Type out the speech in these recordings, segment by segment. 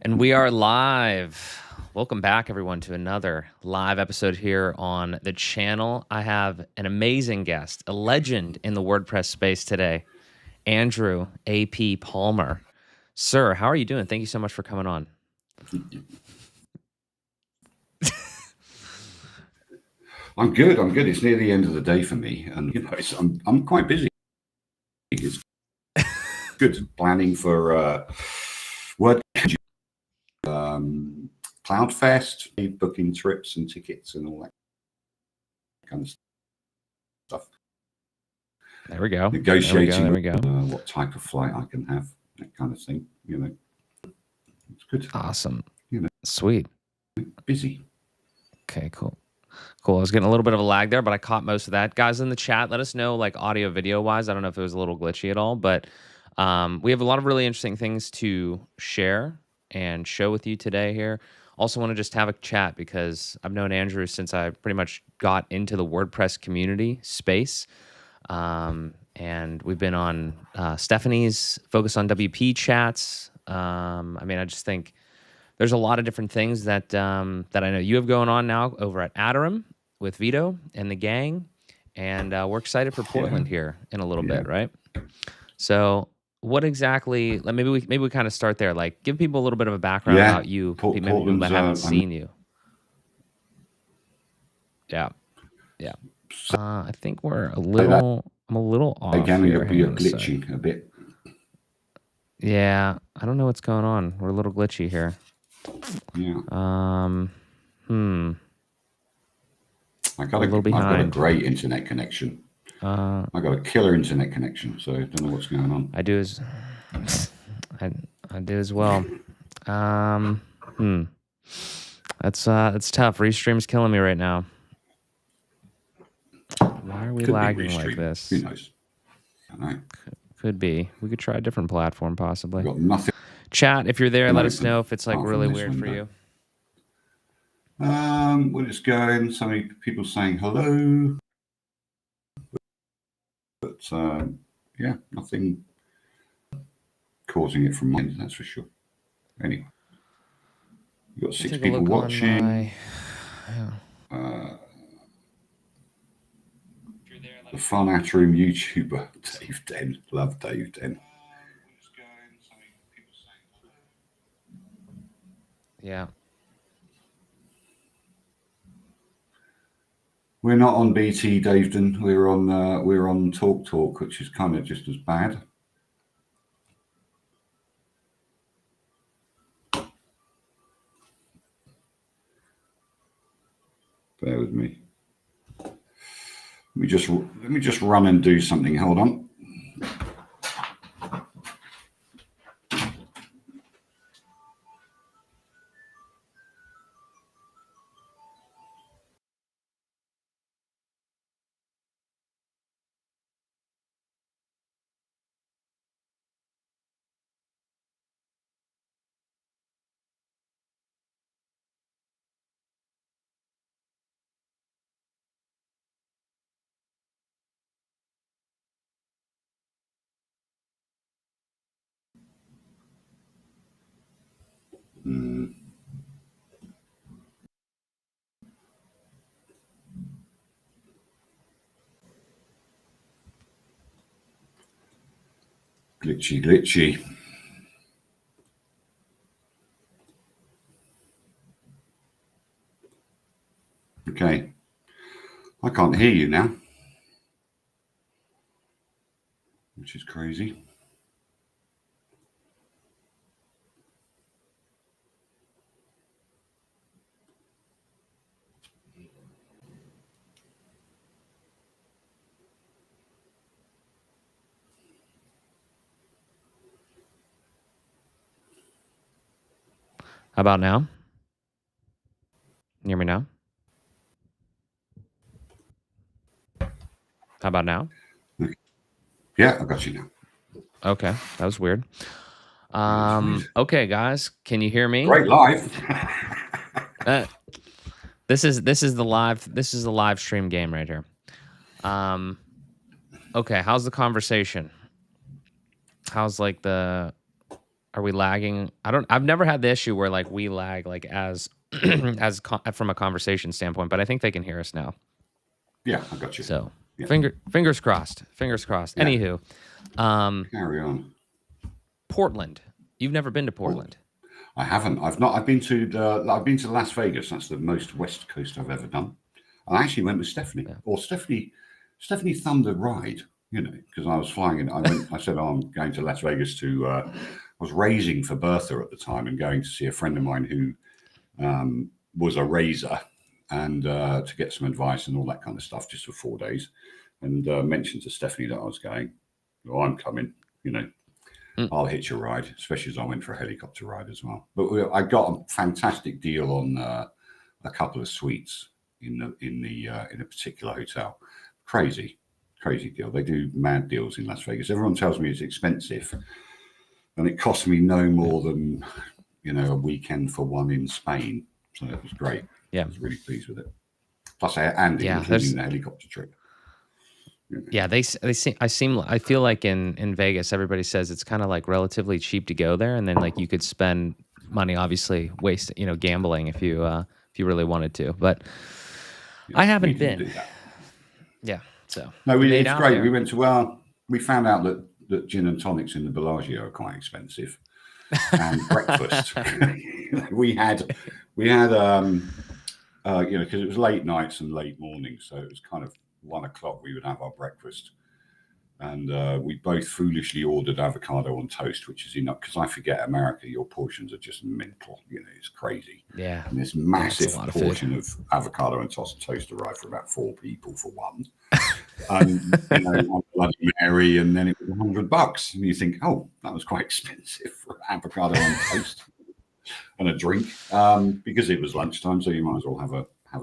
And we are live. Welcome back, everyone, to another live episode here on the channel. I have an amazing guest, a legend in the WordPress space today, Andrew A.P. Palmer. Sir, how are you doing? Thank you so much for coming on. I'm good. It's near the end of the day for me, and I'm quite busy. It's good planning for WordCamp, CloudFest, booking trips and tickets and all that kind of stuff. There we go. Negotiating there we go. What type of flight I can have, that kind of thing. It's good. Awesome. Sweet. Busy. Okay, cool. I was getting a little bit of a lag there, but I caught most of that. Guys in the chat, let us know, like audio, video wise. I don't know if it was a little glitchy at all, but we have a lot of really interesting things to share and show with you today here. Also want to just have a chat because I've known Andrew since I pretty much got into the WordPress community space. And we've been on Stephanie's Focus on WP chats. I just think there's a lot of different things that that I know you have going on now over at Atarim with Vito and the gang, and we're excited for Portland here in a little bit, right? So, what exactly? Maybe we kind of start there. Like, give people a little bit of a background about you. Maybe people that haven't seen you. Yeah. I think we're a little. I'm a little off again, here. You're glitching a bit. Yeah, I don't know what's going on. We're a little glitchy here. Yeah. I've got a great internet connection. I got a killer internet connection, so I don't know what's going on. I do as well. That's tough. Restream's killing me right now. Why are we lagging like this? Who knows? I don't know. Could be. We could try a different platform, possibly. Got nothing. Chat, if you're there, let us know if it's like really weird for you. Well, it's going. So many people saying hello, but yeah, nothing causing it from my end. That's for sure. Anyway, you got 6 people watching. The fun Atarim YouTuber, Dave Den. Love Dave Den. Yeah. We're not on BT, Daveton. We're on TalkTalk, which is kind of just as bad. Bear with me. Let me just run and do something. Hold on. Glitchy. Okay. I can't hear you now, which is crazy. How about now? Can you hear me now? How about now? Yeah, I got you now. Okay, that was weird. Okay, guys, can you hear me? Great live. This is the live stream game right here. Okay, how's the conversation? How's like the Are we lagging? I've never had the issue where like we lag like as from a conversation standpoint, but I think they can hear us now. Yeah, I got you. So Yeah. fingers crossed. Fingers crossed. Yeah. Anywho, Carry on. Portland. You've never been to Portland. I haven't. I've not. I've been to Las Vegas. That's the most West Coast I've ever done. I actually went with Stephanie, or Stephanie thumbed a ride, because I was flying in. I said, oh, I'm going to Las Vegas to, I was raising for Bertha at the time and going to see a friend of mine who was a raiser, and to get some advice and all that kind of stuff just for 4 days. And mentioned to Stephanie that I was going. Oh, I'm coming, I'll hitch a ride, especially as I went for a helicopter ride as well. But I got a fantastic deal on a couple of suites in a particular hotel. Crazy deal. They do mad deals in Las Vegas. Everyone tells me it's expensive, and it cost me no more than a weekend for one in Spain. So it was great. Yeah, I was really pleased with it. Plus, including the helicopter trip. Yeah, I feel like in Vegas, everybody says it's kind of like relatively cheap to go there, and then like you could spend money, obviously, gambling if you really wanted to. But I haven't been. Yeah, so no, it's great. There. We went to we found out that gin and tonics in the Bellagio are quite expensive, and breakfast. we had because it was late nights and late mornings, so it was kind of 1 o'clock we would have our breakfast, and we both foolishly ordered avocado on toast, which is enough, because I forget America, your portions are just mental. It's crazy. Yeah, and this massive portion of avocado and toast arrived for about 4 people for one. And one Bloody Mary, and then it was $100, and you think, oh, that was quite expensive for avocado on toast and a drink, because it was lunchtime, so you might as well have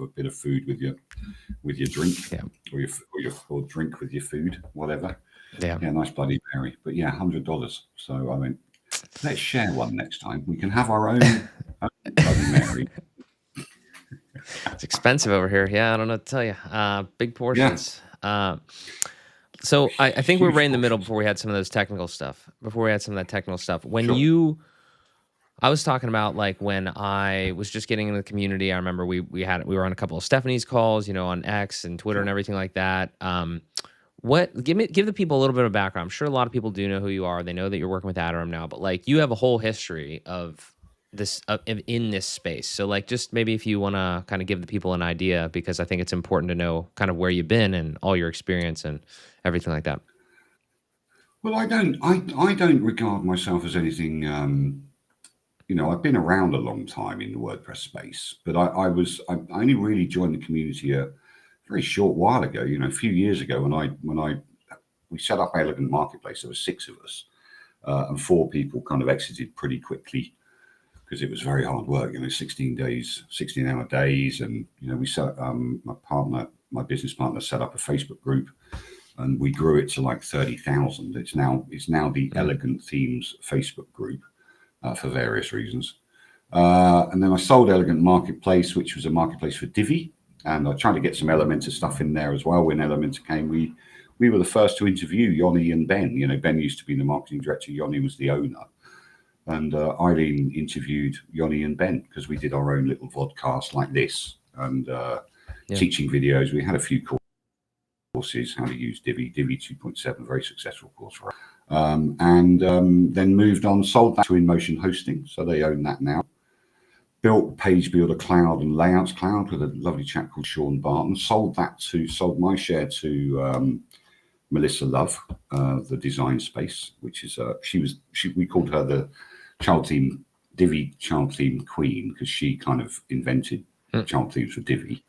a bit of food with your drink, or drink with your food, whatever. Yeah, nice Bloody Mary. But yeah, $100. So I mean, let's share one next time. We can have our own Bloody Mary. It's expensive over here. Yeah, I don't know what to tell you. Big portions. Yeah. So I think we're right in the middle before we had some of those technical stuff. I was talking about like when I was just getting into the community. I remember we were on a couple of Stephanie's calls, on X and Twitter and everything like that. Give the people a little bit of background. I'm sure a lot of people do know who you are. They know that you're working with Atarim now, but like you have a whole history of this in this space. So like just maybe if you want to kind of give the people an idea, because I think it's important to know kind of where you've been and all your experience and everything like that. Well, I don't regard myself as anything. I've been around a long time in the WordPress space, but I only really joined the community a very short while ago. A few years ago when we set up Elegant Marketplace, there were 6 of us, and 4 people kind of exited pretty quickly because it was very hard work. 16-hour days, and we set my business partner set up a Facebook group, and we grew it to like 30,000. It's now the Elegant Themes Facebook group. For various reasons. And then I sold Elegant Marketplace, which was a marketplace for Divi. And I tried to get some Elementor stuff in there as well. When Elementor came, we were the first to interview Yoni and Ben. Ben used to be the marketing director. Yoni was the owner. And Eileen interviewed Yoni and Ben because we did our own little vodcast like this, and teaching videos. We had a few courses, how to use Divi 2.7, very successful course for us. And then moved on, sold that to InMotion Hosting, so they own that now. Built Page Builder Cloud and Layouts Cloud with a lovely chap called Sean Barton. Sold my share to Melissa Love, the Design Space, which is we called her the Divi child theme queen, because she kind of invented child themes for Divi.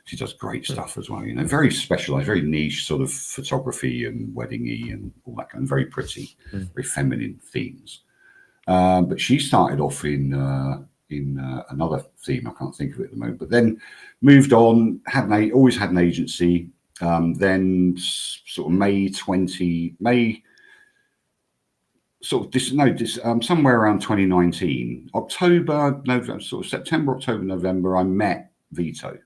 She does great stuff as well, very specialized, very niche sort of photography and wedding-y and all that kind of very pretty, very feminine themes. But she started off in another theme. I can't think of it at the moment, but then moved on, always had an agency. Then sort of somewhere around 2019, September, October, November, I met Vito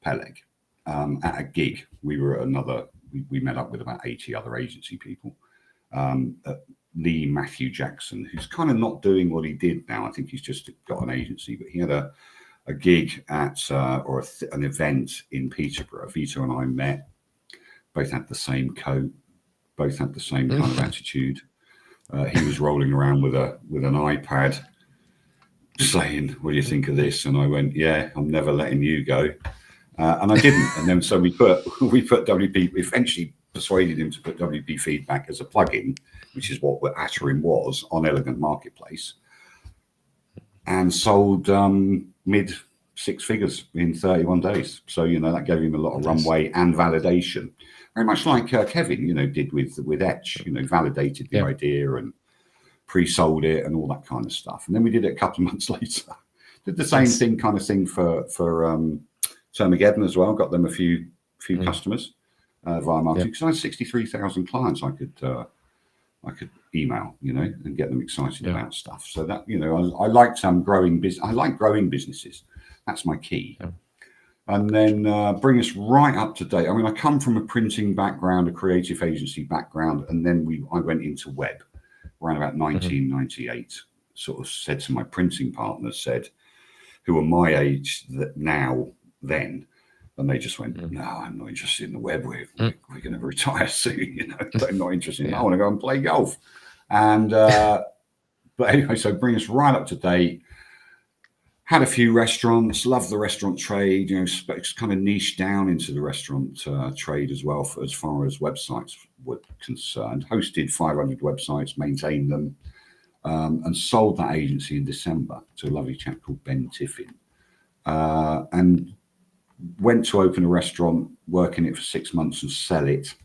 Peleg at a gig. We met up with about 80 other agency people at Lee Matthew Jackson, who's kind of not doing what he did now. I think he's just got an agency, but he had a gig at an event in Peterborough. Vito and I met, both had the same coat, both had the same kind of attitude. He was rolling around with an iPad saying, "What do you think of this?" And I went, "Yeah, I'm never letting you go." And I didn't. And then so we put WP, eventually persuaded him to put WP Feedback as a plugin, which is what Atarim was, on Elegant Marketplace, and sold mid six figures in 31 days. So, that gave him a lot of runway and validation. Very much like Kevin, did with Etch, validated the idea and pre-sold it and all that kind of stuff. And then we did it a couple of months later. Did the same thing for Termageddon as well. Got them a few customers via marketing, because I had 63,000 clients I could email, and get them excited about stuff. So that, I liked growing business. I like growing businesses. That's my key. And then bring us right up to date. I mean, I come from a printing background, a creative agency background, and then I went into web around about 1998. Sort of said to my printing partners, who are my age then, and they just went, "No, I'm not interested in the web. We're going to retire soon. I'm not interested. I want to go and play golf." And but anyway, so bring us right up to date. Had a few restaurants, loved the restaurant trade, kind of niched down into the restaurant trade as well, as far as websites were concerned. Hosted 500 websites, maintained them, and sold that agency in December to a lovely chap called Ben Tiffin. And went to open a restaurant, work in it for 6 months and sell it,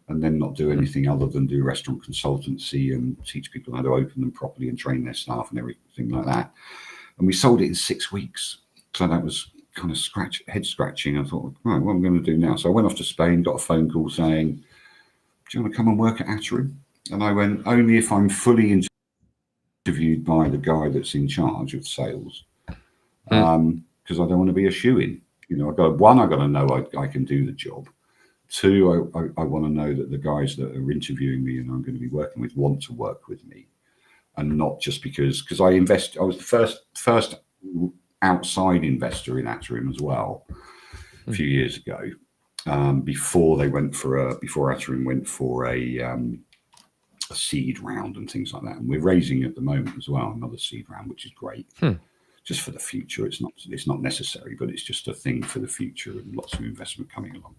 and then not do anything other than do restaurant consultancy and teach people how to open them properly and train their staff and everything like that. And we sold it in 6 weeks. So that was kind of head scratching. I thought, right, what am I going to do now? So I went off to Spain, got a phone call saying, "Do you want to come and work at Atarim?" And I went, "Only if I'm fully interviewed by the guy that's in charge of sales, because I don't want to be a shoo-in. I got to know I can do the job. Two, I want to know that the guys that are interviewing me and I'm going to be working with want to work with me, and not just because I was the first outside investor in Atarim as well a few years ago, before Atarim went for a seed round and things like that. And we're raising at the moment as well another seed round, which is great. Just for the future. It's not necessary, but it's just a thing for the future, and lots of investment coming along.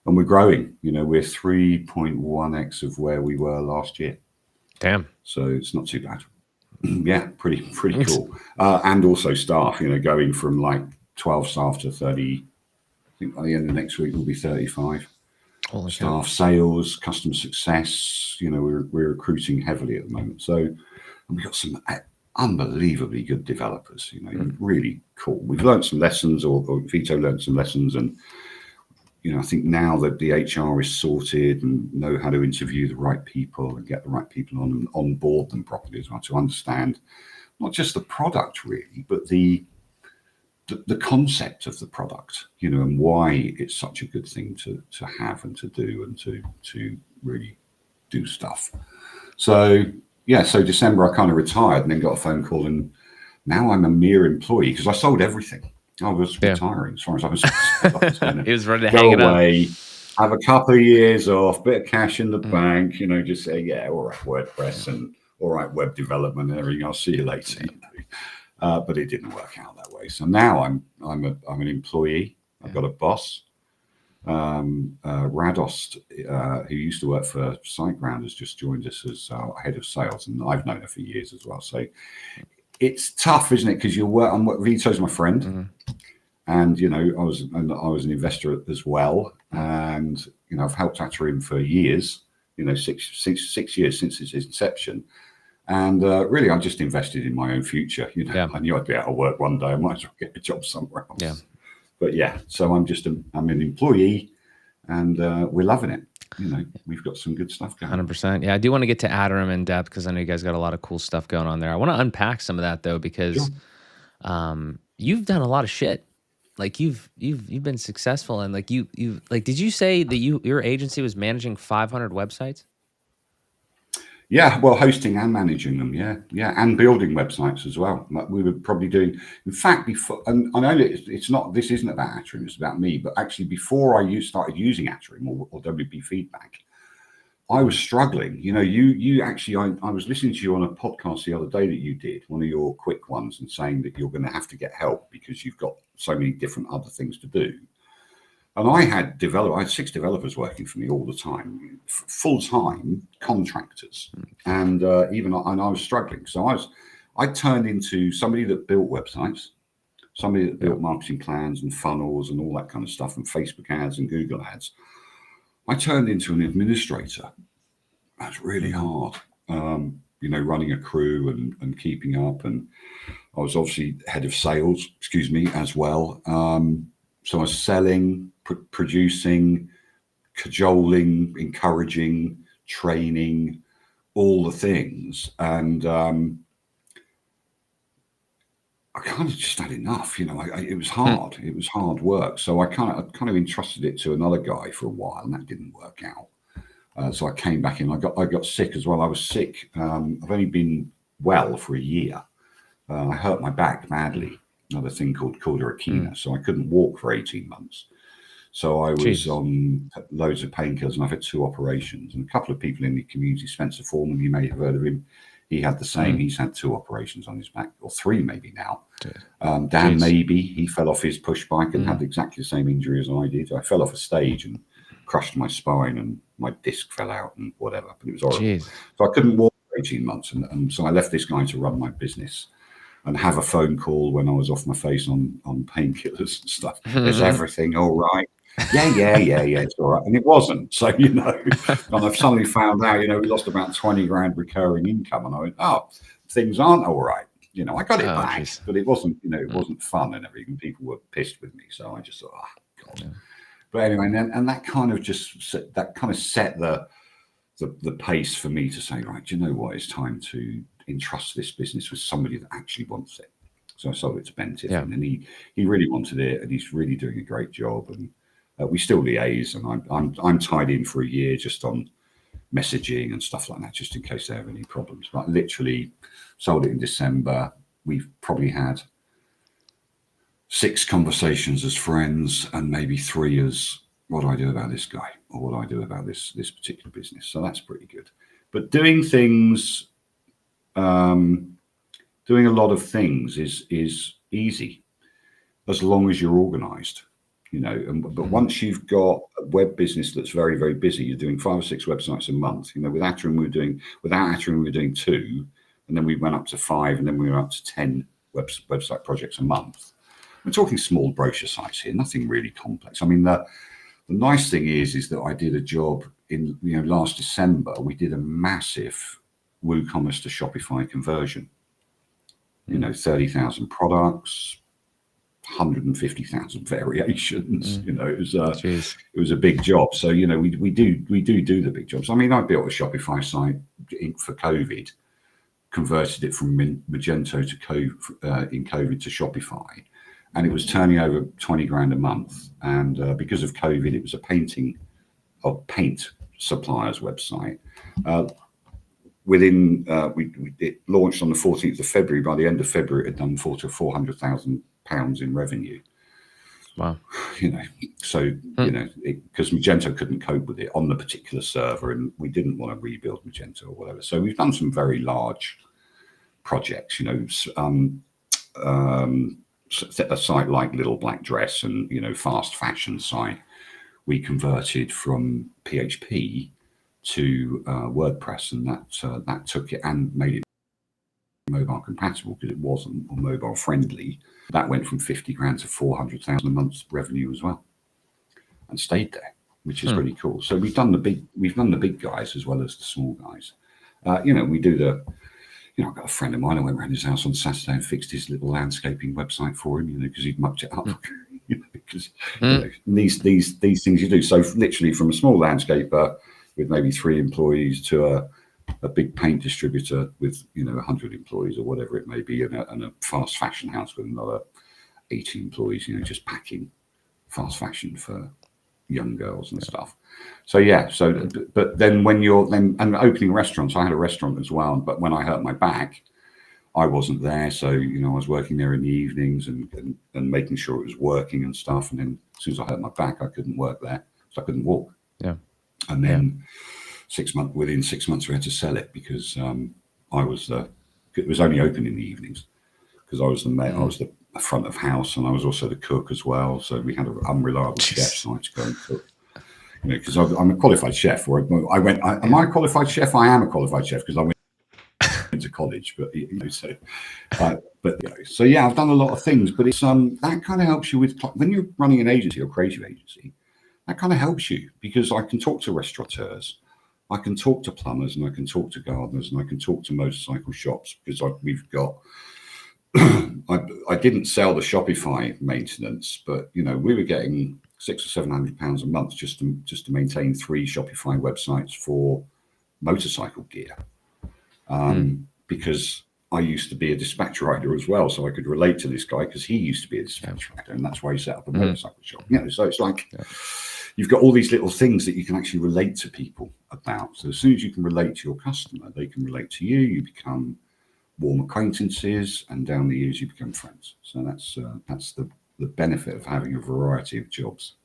And we're growing. We're 3.1x of where we were last year. Damn. So it's not too bad. Yeah, pretty cool. And also staff, going from like 12 staff to 30. I think by the end of next week we'll be 35. Holy staff, sales, customer success. We're recruiting heavily at the moment. So we've got some unbelievably good developers, really cool. We've learned some lessons, or Vito learned some lessons, and I think now that the HR is sorted and know how to interview the right people and get the right people on and onboard them properly as well, to understand not just the product really, but the concept of the product, and why it's such a good thing to have and to do and to really do stuff. So so December I kind of retired and then got a phone call, and now I'm a mere employee because I sold everything. I was retiring as far as I was concerned. He was ready to hang it up. Have a couple of years off, bit of cash in the bank, just say, all right, WordPress and all right, web development and everything. I'll see you later. But it didn't work out that way. So now I'm an employee. I've got a boss. Radost, who used to work for SiteGround, has just joined us as head of sales, and I've known her for years as well. So it's tough, isn't it? Because Vito's my friend, and I was an investor as well, and I've helped Atarim for years. 6 years since its inception, and really I just invested in my own future. I knew I'd be out of work one day. I might as well get a job somewhere else. Yeah. But so I'm an employee, and we're loving it. We've got some good stuff going. 100%. Yeah, I do want to get to Atarim in depth because I know you guys got a lot of cool stuff going on there. I want to unpack some of that though, because you've done a lot of shit. Like you've been successful, and like you did you say that your agency was managing 500 websites? Yeah, well, hosting and managing them, yeah, and building websites as well. Like we were probably doing, in fact, before, and I know that it's not, this isn't about Atarim, it's about me, but actually before I started using Atarim or WP Feedback, I was struggling. You know, you actually, I was listening to you on a podcast the other day that you did, one of your quick ones, and saying that you're going to have to get help because you've got so many different other things to do. And I had 6 developers working for me all the time, full-time contractors, and I was struggling. So I turned into somebody that built websites, somebody that built marketing plans and funnels and all that kind of stuff, and Facebook ads and Google ads. I turned into an administrator. That's really hard, you know, running a crew and keeping up. And I was obviously head of sales, as well. So I was selling, producing, cajoling, encouraging, training, all the things. And I kind of just had enough, you know. It was hard. It was hard work. So I kind of entrusted it to another guy for a while, and that didn't work out. So I came back in. I got sick as well. I was sick. I've only been well for a year. I hurt my back badly. Another thing called cauda so I couldn't walk for 18 months. So I was on loads of painkillers, and I've had 2 operations. And a couple of people in the community, Spencer Foreman, you may have heard of him. He had the same. He's had 2 operations on his back, or 3 maybe now. Dan maybe, he fell off his push bike and had exactly the same injury as I did. I fell off a stage and crushed my spine, and my disc fell out and whatever. But it was horrible. So I couldn't walk for 18 months, and so I left this guy to run my business and have a phone call when I was off my face on painkillers and stuff. Is everything all right? Yeah, it's all right. And it wasn't. So, you know, and I've suddenly found out, you know, we lost about 20 grand recurring income. And I went, oh, things aren't all right. You know, I got it back, but it wasn't, you know, it wasn't fun and everything. People were pissed with me. So I just thought, oh, God. But anyway, and that kind of set the pace for me to say, right, do you know what? It's time to entrust this business with somebody that actually wants it. So I sold it to Ben Tiffin, and he really wanted it, and he's really doing a great job. And we still liaise, and I'm tied in for a year just on messaging and stuff like that, just in case they have any problems. But I literally sold it in December. We've probably had 6 conversations as friends, and maybe 3 as what do I do about this guy, or what do I do about this particular business. So that's pretty good. But doing things, doing a lot of things is easy as long as you're organized, you know. But once you've got a web business that's very, very busy, you're doing 5 or 6 websites a month. You know, without Atarim we were doing 2, and then we went up to 5, and then we were up to 10 website projects a month. We're talking small brochure sites here, nothing really complex. I mean, the nice thing is that I did a job in, you know, last December. We did a massive WooCommerce to Shopify conversion. You know, 30,000 products, 150,000 variations. You know, it was a big job. So, you know, we do the big jobs. I mean, I built a Shopify site for COVID, converted it from Magento to in COVID to Shopify, and it was turning over 20 grand a month. And because of COVID, it was a paint supplier's website. It launched on the 14th of February. By the end of February, it had done £400,000 in revenue. Wow. You know, so, you know, because Magento couldn't cope with it on the particular server, and we didn't want to rebuild Magento or whatever. So we've done some very large projects, you know, a site like Little Black Dress and, you know, fast fashion site. We converted from PHP to WordPress, and that took it and made it mobile compatible, because it wasn't, or mobile friendly. That went from 50 grand to 400,000 a month revenue as well, and stayed there, which is really cool. So we've done the big guys as well as the small guys. You know, we do you know, I've got a friend of mine. I went around his house on Saturday and fixed his little landscaping website for him, you know, because he'd mucked it up. You know, because you know, these things you do. So literally from a small landscaper with maybe 3 employees to a big paint distributor with, you know, 100 employees or whatever it may be, and a fast fashion house with another 80 employees, you know, just packing fast fashion for, young girls and stuff. So yeah, so but then when you're then and opening restaurants, I had a restaurant as well. But when I hurt my back, I wasn't there. So I was working there in the evenings and making sure it was working and stuff. And then as soon as I hurt my back, I couldn't work there, so I couldn't walk. Yeah. And then within 6 months, we had to sell it because it was only open in the evenings because I was the front of house and I was also the cook as well. So we had an unreliable chef, so I had to go and cook. Because I'm a qualified chef. Am I a qualified chef? I am a qualified chef because I went to college. But so yeah, I've done a lot of things. But it's that kind of helps you with when you're running an agency or creative agency. That kind of helps you because I can talk to restaurateurs, I can talk to plumbers, and I can talk to gardeners, and I can talk to motorcycle shops because we've got. I didn't sell the Shopify maintenance, but we were getting £600 or £700 a month just to maintain 3 Shopify websites for motorcycle gear, because I used to be a dispatch rider as well, so I could relate to this guy because he used to be a dispatch rider, and that's why he set up a motorcycle shop. So it's like you've got all these little things that you can actually relate to people about. So as soon as you can relate to your customer, they can relate to you. You become warm acquaintances, and down the years you become friends. So that's the benefit of having a variety of jobs.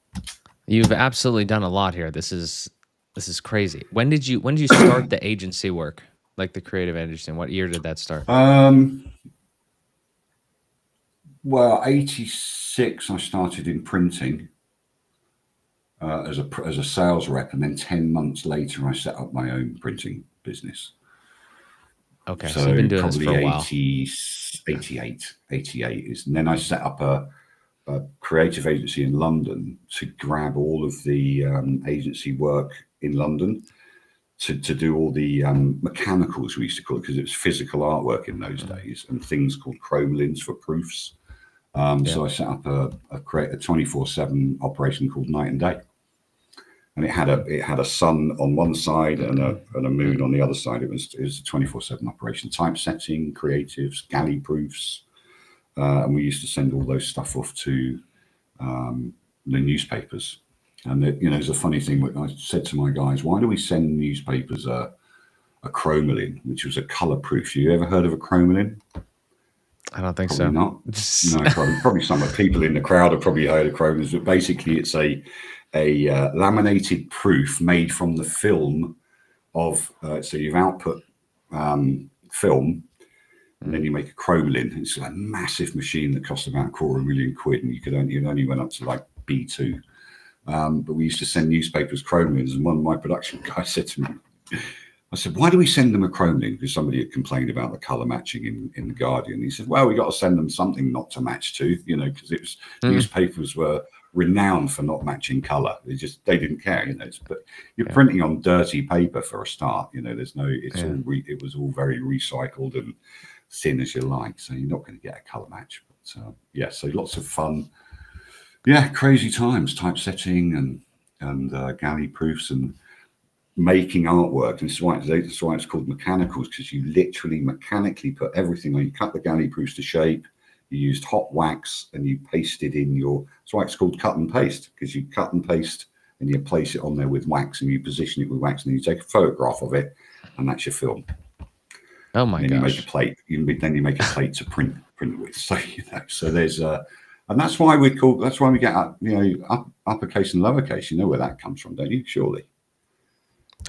You've absolutely done a lot here. This is crazy. When did you start the agency work, like the creative agency? What year did that start? Well, 86 I started in printing as a sales rep, and then 10 months later I set up my own printing business. Okay, so you've been doing this for a while. 88 is, and then I set up a creative agency in London to grab all of the agency work in London to do all the mechanicals, we used to call it, because it was physical artwork in those days, and things called chromolins for proofs. So I set up a 24/7 operation called Night and Day. And it had a sun on one side and a moon on the other side. It was a 24/7 operation. Typesetting, creatives, galley proofs, and we used to send all those stuff off to the newspapers. And there's a funny thing. I said to my guys, "Why do we send newspapers a chromolin, which was a color proof? You ever heard of a chromolin?" I don't think probably so. Not. No, probably some of the people in the crowd have probably heard of chromolins, but basically it's a laminated proof made from the film of so you've output film, and then you make a chromolin. It's a massive machine that cost about £250,000, and it only went up to like B2. But we used to send newspapers chromolins, and one of my production guys said to me, I said, "Why do we send them a chromolin?" Because somebody had complained about the color matching in the Guardian. He said, "Well, we got to send them something not to match to, because it was newspapers were renowned for not matching color. They didn't care, But you're printing on dirty paper for a start. It was all very recycled and thin as you like, so you're not going to get a color match. But so lots of fun. Yeah, crazy times, typesetting and galley proofs and making artwork. And that's why it's called mechanicals, because you literally mechanically put everything on. You cut the galley proofs to shape. You used hot wax and you pasted in that's why it's called cut and paste, because you cut and paste and you place it on there with wax and you position it with wax and then you take a photograph of it and that's your film. Oh my gosh. You make a plate. Then you make a plate to print with. So so there's and that's why we get uppercase and lowercase. You know where that comes from, don't you? Surely.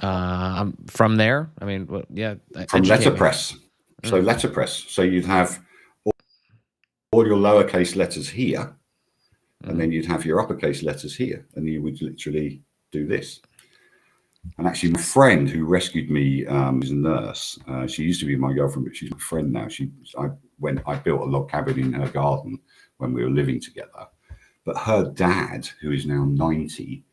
From there. I mean, from letterpress. So letterpress. So you'd have all your lowercase letters here, and then you'd have your uppercase letters here, and you would literally do this. And actually, my friend who rescued me is a nurse. She used to be my girlfriend, but she's my friend now. I built a log cabin in her garden when we were living together. But her dad, who is now 90,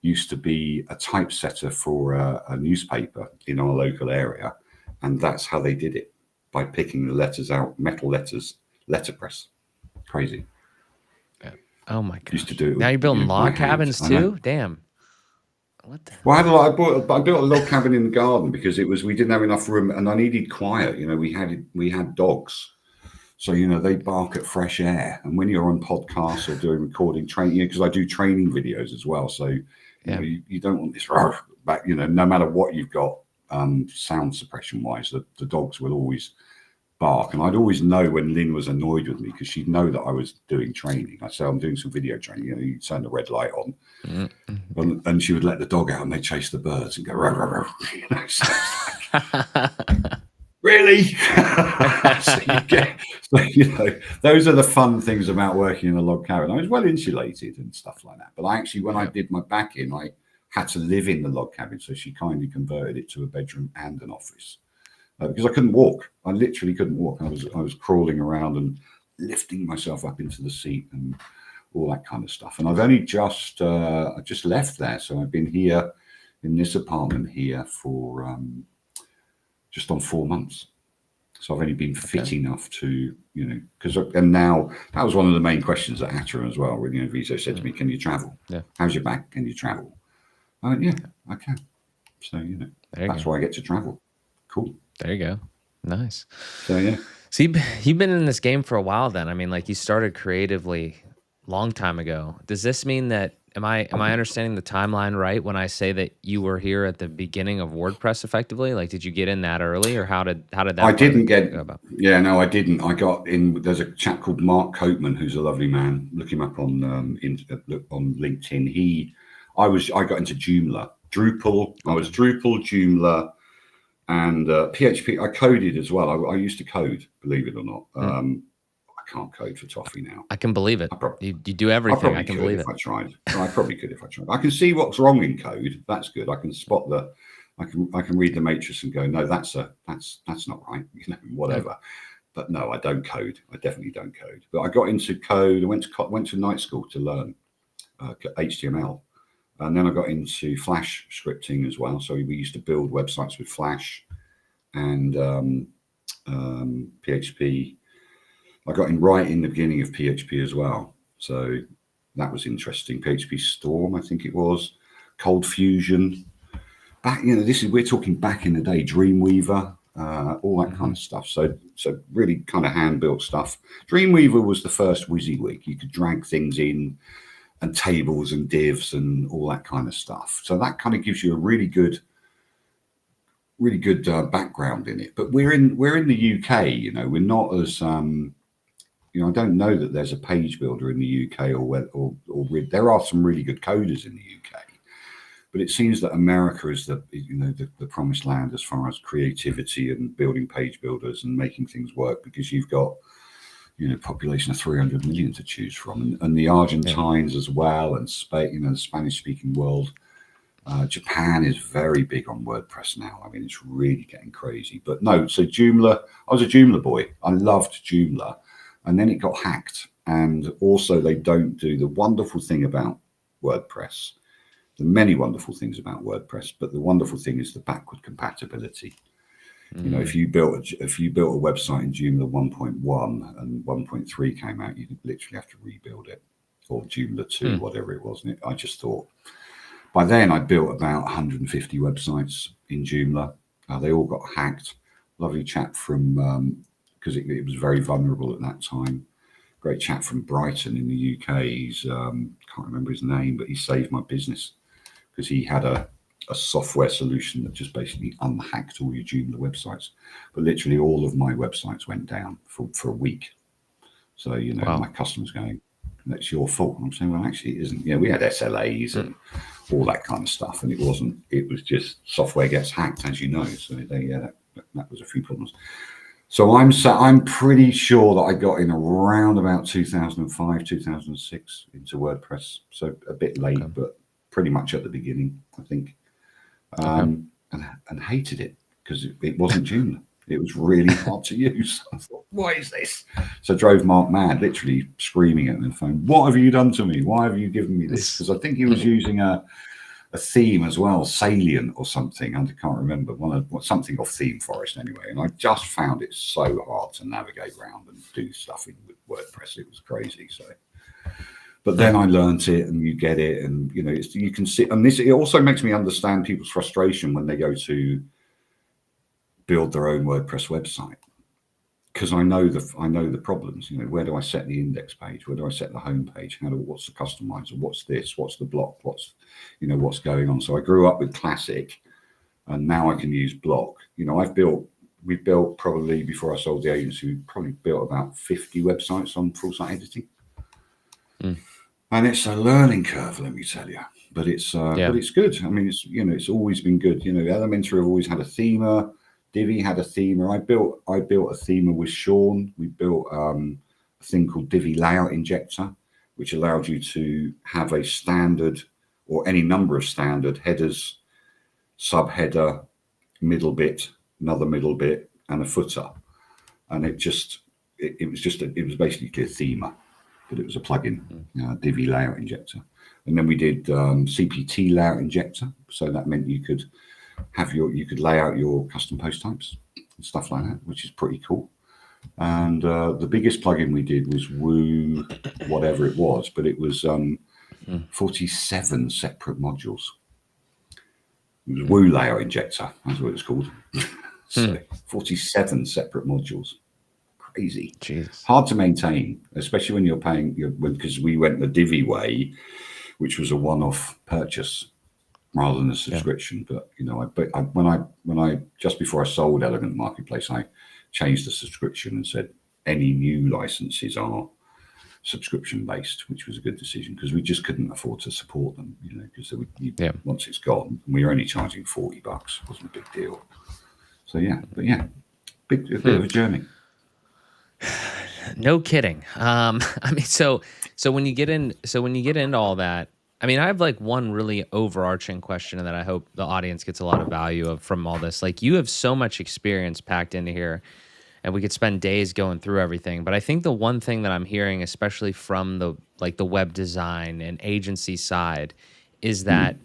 used to be a typesetter for a newspaper in our local area, and that's how they did it, by picking the letters out, metal letters, letterpress. Crazy. Oh my god! Used to do it. Now you're building log cabins too? Damn. What the? Well, I built a log cabin in the garden because we didn't have enough room, and I needed quiet. We had dogs, So, you know, they bark at fresh air. And when you're on podcasts or doing recording training, because I do training videos as well. So, you know, you don't want this back, you know, no matter what you've got, sound suppression wise, the dogs will always bark. And I'd always know when Lynn was annoyed with me because she'd know that I was doing training. I'd say, I'm doing some video training, you know, you turn the red light on. And she would let the dog out and they chase the birds and go, rah, rah, rah, you know, so really? So, you know, those are the fun things about working in a log cabin. I was well insulated and stuff like that. But I actually, when I did my back in, I had to live in the log cabin. So she kindly converted it to a bedroom and an office because I couldn't walk. I literally couldn't walk. I was crawling around and lifting myself up into the seat and all that kind of stuff. And I've only just, I just left there. So I've been here in this apartment here for just on 4 months. So I've only been fit enough to, you know, because, and now that was one of the main questions at Atarim as well. When, you know, Viso said to me, can you travel? How's your back? Can you travel? I went, yeah, I can. So, you know, that's why I get to travel. Cool. There you go. Nice. So, yeah. So you've been in this game for a while then. I mean, like you started creatively long time ago. Does this mean that, am I understanding the timeline right when I say that you were here at the beginning of WordPress effectively? Like, did you get in that early or how did that I didn't get, yeah, no, I didn't. I got in, there's a chap called Mark Copeman, who's a lovely man. Look him up on LinkedIn. I got into Joomla, Drupal. I was Drupal, Joomla, and PHP. I coded as well. I used to code, believe it or not. I can't code for toffee now. I can believe it. You do everything. I can believe it. I tried. I probably could if I tried. I can see what's wrong in code. That's good. I can spot I can read the matrix and go, no, that's not right. You know, whatever. But no, I don't code. I definitely don't code. But I got into code. I went to night school to learn HTML. And then I got into Flash scripting as well. So we used to build websites with Flash and PHP. I got in right in the beginning of PHP as well. So that was interesting. PHP Storm, I think it was. Cold Fusion. Back, you know, we're talking back in the day, Dreamweaver, all that kind of stuff. So really kind of hand-built stuff. Dreamweaver was the first WYSIWYG. You could drag things in and tables and divs and all that kind of stuff. So that kind of gives you a really good background in it. But we're in the UK, you know, we're not as you know, I don't know that there's a page builder in the UK or there are some really good coders in the UK, but it seems that America is the promised land as far as creativity and building page builders and making things work, because you've got, you know, population of 300 million to choose from, and the Argentines as well, and Spain, you know, the Spanish-speaking world. Japan is very big on WordPress now. I mean, it's really getting crazy. But no, so Joomla, I was a Joomla boy. I loved Joomla, and then it got hacked. And also, they don't do the wonderful thing about WordPress. The many wonderful things about WordPress, but the wonderful thing is the backward compatibility. You know, if you built a website in Joomla 1.1 and 1.3 came out, you literally have to rebuild it, or Joomla 2, whatever it was. And I just thought, by then I built about 150 websites in Joomla. They all got hacked. Lovely chap from, because it was very vulnerable at that time. Great chap from Brighton in the UK. He's, can't remember his name, but he saved my business because he had a software solution that just basically unhacked all your Joomla websites. But literally all of my websites went down for a week. So, you know, my customers going, that's your fault. And I'm saying, well, actually it isn't. You know, we had SLAs and all that kind of stuff. And it was just software gets hacked, as you know. So that was a few problems. So I'm pretty sure that I got in around about 2005, 2006 into WordPress. So a bit late, but pretty much at the beginning, I think. And hated it because it wasn't Joomla. It was really hard to use. I thought, what is this? So drove Mark mad, literally screaming at me on the phone, what have you done to me? Why have you given me this? Because I think he was using a theme as well, Salient or something. I can't remember, something off Theme Forest anyway. And I just found it so hard to navigate around and do stuff with WordPress. It was crazy. So. But then I learned it, and you get it, and you know, you can see. And it also makes me understand people's frustration when they go to build their own WordPress website, because I know the problems. You know, where do I set the index page? Where do I set the home page? What's the customizer? What's this? What's the block? What's going on? So I grew up with Classic, and now I can use Block. You know, we built probably, before I sold the agency, we probably built about 50 websites on full site editing. And it's a learning curve, let me tell you. But it's good. I mean, it's always been good. You know, Elementor have always had a themer. Divi had a themer. I built a themer with Sean. We built a thing called Divi Layout Injector, which allowed you to have a standard or any number of standard headers, subheader, middle bit, another middle bit, and a footer. And it was basically a themer, but it was a plugin, Divi Layout Injector. And then we did CPT Layout Injector, so that meant you could lay out your custom post types and stuff like that, which is pretty cool. And the biggest plugin we did was Woo, whatever it was, but it was 47 separate modules. It was Woo Layout Injector, that's what it's called. So 47 separate modules. Crazy. Jesus. Hard to maintain, especially when you're paying, because we went the Divi way, which was a one-off purchase rather than a subscription. But you know, when I just before I sold Elegant Marketplace, I changed the subscription and said any new licenses are subscription based, which was a good decision because we just couldn't afford to support them. You know, because once it's gone, we were only charging $40. It wasn't a big deal. So a bit of a journey. No kidding. I mean, so when you get into all that, I mean, I have like one really overarching question that I hope the audience gets a lot of value of from all this. Like, you have so much experience packed into here, and we could spend days going through everything. But I think the one thing that I'm hearing, especially from the web design and agency side, is that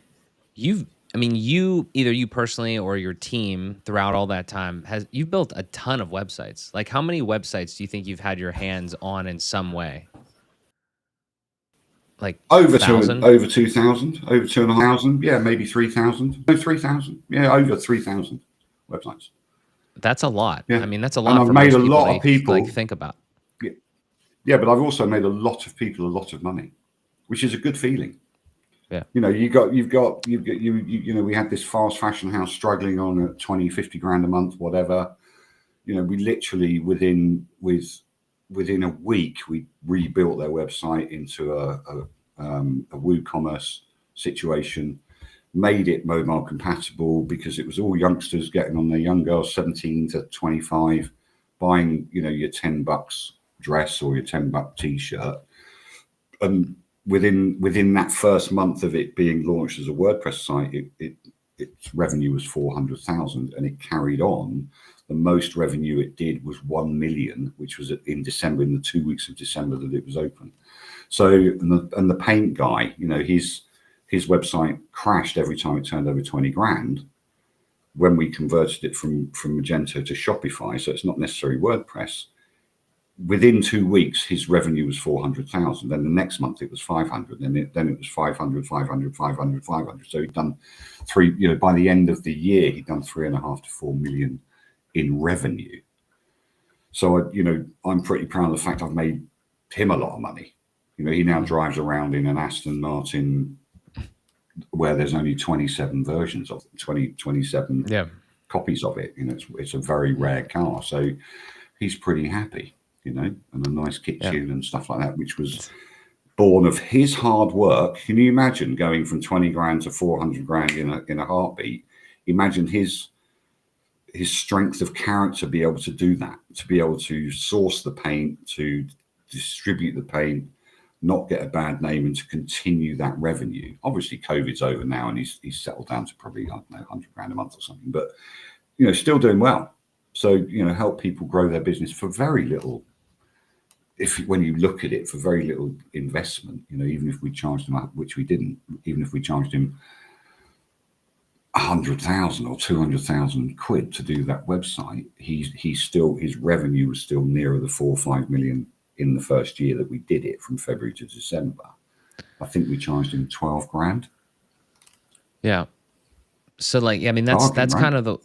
either you personally or your team throughout all that time you've built a ton of websites. Like, how many websites do you think you've had your hands on in some way? Like over 2,000, over 2,500, yeah, maybe 3,000. No, 3,000, yeah, over 3,000 websites. That's a lot. Yeah. I mean, that's a lot. And I've made a lot of people like think about. Yeah, but I've also made a lot of people a lot of money, which is a good feeling. Yeah. You know, you know, we had this fast fashion house struggling on at 20, 50 grand a month, whatever. You know, we literally within a week, we rebuilt their website into a WooCommerce situation, made it mobile compatible because it was all youngsters getting on, their young girls, 17 to 25, buying, you know, your $10 dress or your $10 t-shirt. And within that first month of it being launched as a WordPress site, its revenue was 400,000, and it carried on. The most revenue it did was 1 million, which was in December, in the 2 weeks of December that it was open. So, and the paint guy, you know, his website crashed every time it turned over 20 grand when we converted it from Magento to Shopify. So it's not necessarily WordPress. Within 2 weeks, his revenue was 400,000. Then the next month it was 500. Then it was 500, 500, 500, 500. So he'd done by the end of the year, he'd done 3.5 to 4 million in revenue. So, you know, I'm pretty proud of the fact I've made him a lot of money. You know, he now drives around in an Aston Martin where there's only 27 versions of it, 27 copies of it. You know, it's a very rare car. So he's pretty happy, you know, and a nice kitchen and stuff like that, which was born of his hard work. Can you imagine going from 20 grand to 400 grand in a heartbeat? Imagine his strength of character, be able to do that, to be able to source the paint, to distribute the paint, not get a bad name, and to continue that revenue. Obviously, COVID's over now, and he's settled down to probably, I don't know, 100 grand a month or something, but, you know, still doing well. So, you know, help people grow their business for very little, when you look at it, for very little investment. You know, even if we charged him, which we didn't, even if we charged him 100,000 or 200,000 quid to do that website, his revenue was still nearer the 4 or 5 million in the first year that we did it, from February to December. I think we charged him 12 grand. Yeah. So, like, I mean, that's right? kind of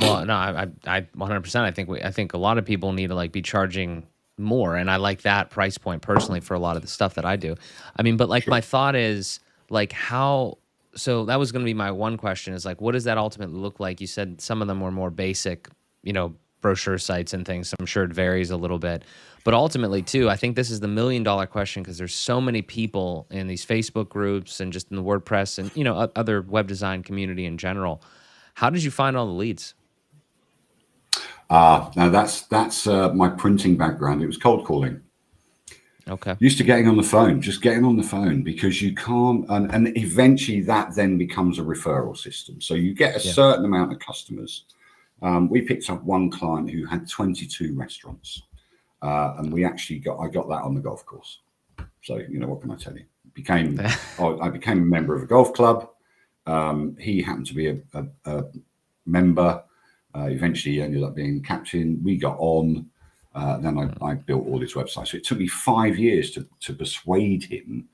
Well, no, I 100%. I think a lot of people need to like be charging more, and I like that price point personally for a lot of the stuff that I do. I mean, but like my Sure. thought is like how. So that was going to be my one question is like, what does that ultimately look like? You said some of them were more basic, you know, brochure sites and things. So I'm sure it varies a little bit, but ultimately too, I think this is the $1 million question because there's so many people in these Facebook groups and just in the WordPress and you know other web design community in general. How did you find all the leads? Now that's my printing background. It was cold calling. Okay. Used to getting on the phone, just getting on the phone because you can't, and eventually that then becomes a referral system. So you get a Yeah. certain amount of customers. We picked up one client who had 22 restaurants, and I got that on the golf course. So you know what can I tell you? I became a member of a golf club. He happened to be a member. Eventually, he ended up being captain. We got on. Then I built all his websites. So it took me 5 years to persuade him